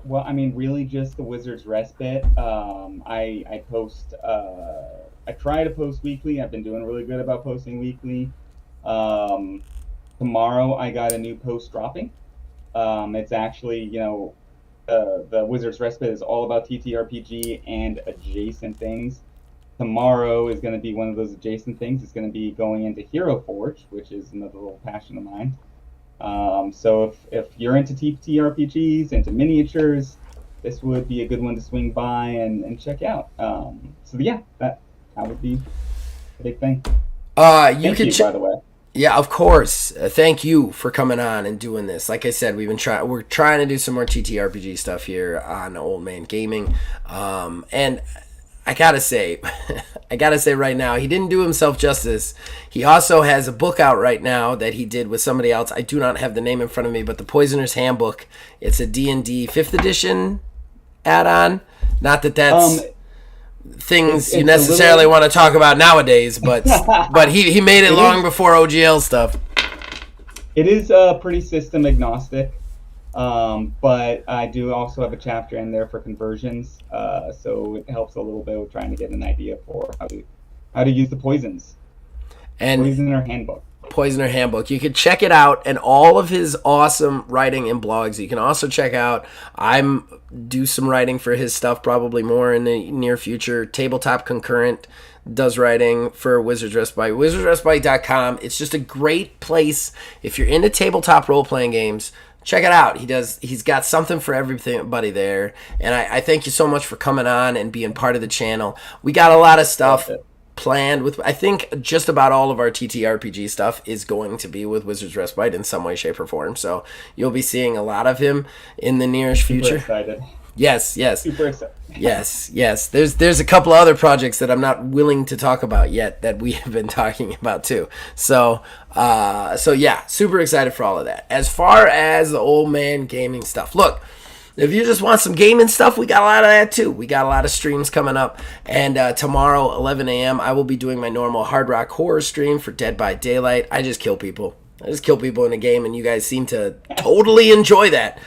Well, I mean, really, just the Wizard's Respite. I post. I try to post weekly. I've been doing really good about posting weekly. Tomorrow, I got a new post dropping. It's actually, the Wizard's Respite is all about TTRPG and adjacent things. Tomorrow is going to be one of those adjacent things. It's going to be going into Hero Forge, which is another little passion of mine. So if you're into TTRPGs, into miniatures, this would be a good one to swing by and check out. So yeah, that would be. big thing. You Thank could you, by the way. Yeah, of course. Thank you for coming on and doing this. Like I said, we're trying to do some more TTRPG stuff here on Old Man Gaming. And I gotta say, I gotta say right now, he didn't do himself justice. He also has a book out right now that he did with somebody else. I do not have the name in front of me, but the Poisoner's Handbook. It's a D&D 5th edition add-on. Not that that's things you necessarily want to talk about nowadays, but he made it long before OGL stuff. It is pretty system agnostic, but I do also have a chapter in there for conversions, so it helps a little bit with trying to get an idea for how to use the poisons. And Poisoner Handbook. Poisoner Handbook. You can check it out, and all of his awesome writing and blogs. You can also check out, I'm do some writing for his stuff, probably more in the near future. Tabletop Concurrent does writing for Wizards Respite. WizardsRespite.com. It's just a great place if you're into tabletop role-playing games. Check it out. He's got something for everybody there. And I thank you so much for coming on and being part of the channel. We got a lot of stuff planned with, I think just about all of our TTRPG stuff is going to be with Wizards Respite in some way, shape, or form. So you'll be seeing a lot of him in the nearest future. Super excited. Yes. Super excited. Yes. There's a couple of other projects that I'm not willing to talk about yet that we have been talking about too. So yeah, super excited for all of that. As far as the Old Man Gaming stuff, look, if you just want some gaming stuff, we got a lot of that too. We got a lot of streams coming up. And tomorrow, 11 a.m., I will be doing my normal Hard Rock Horror stream for Dead by Daylight. I just kill people in a game, and you guys seem to totally enjoy that.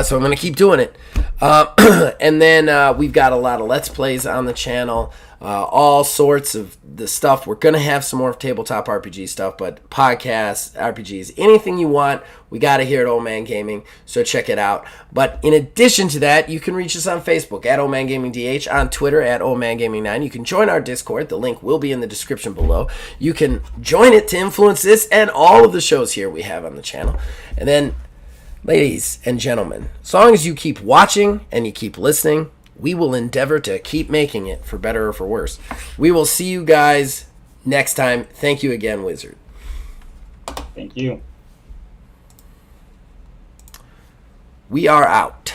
So I'm going to keep doing it. And then we've got a lot of Let's Plays on the channel. All sorts of the stuff. We're going to have some more tabletop RPG stuff, but podcasts, RPGs, anything you want, we got it here at Old Man Gaming, so check it out. But in addition to that, you can reach us on Facebook at Old Man Gaming DH, on Twitter at Old Man Gaming 9. You can join our Discord. The link will be in the description below. You can join it to influence this and all of the shows here we have on the channel. And then, ladies and gentlemen, as long as you keep watching and you keep listening, we will endeavor to keep making it for better or for worse. We will see you guys next time. Thank you again, Wizard. Thank you. We are out.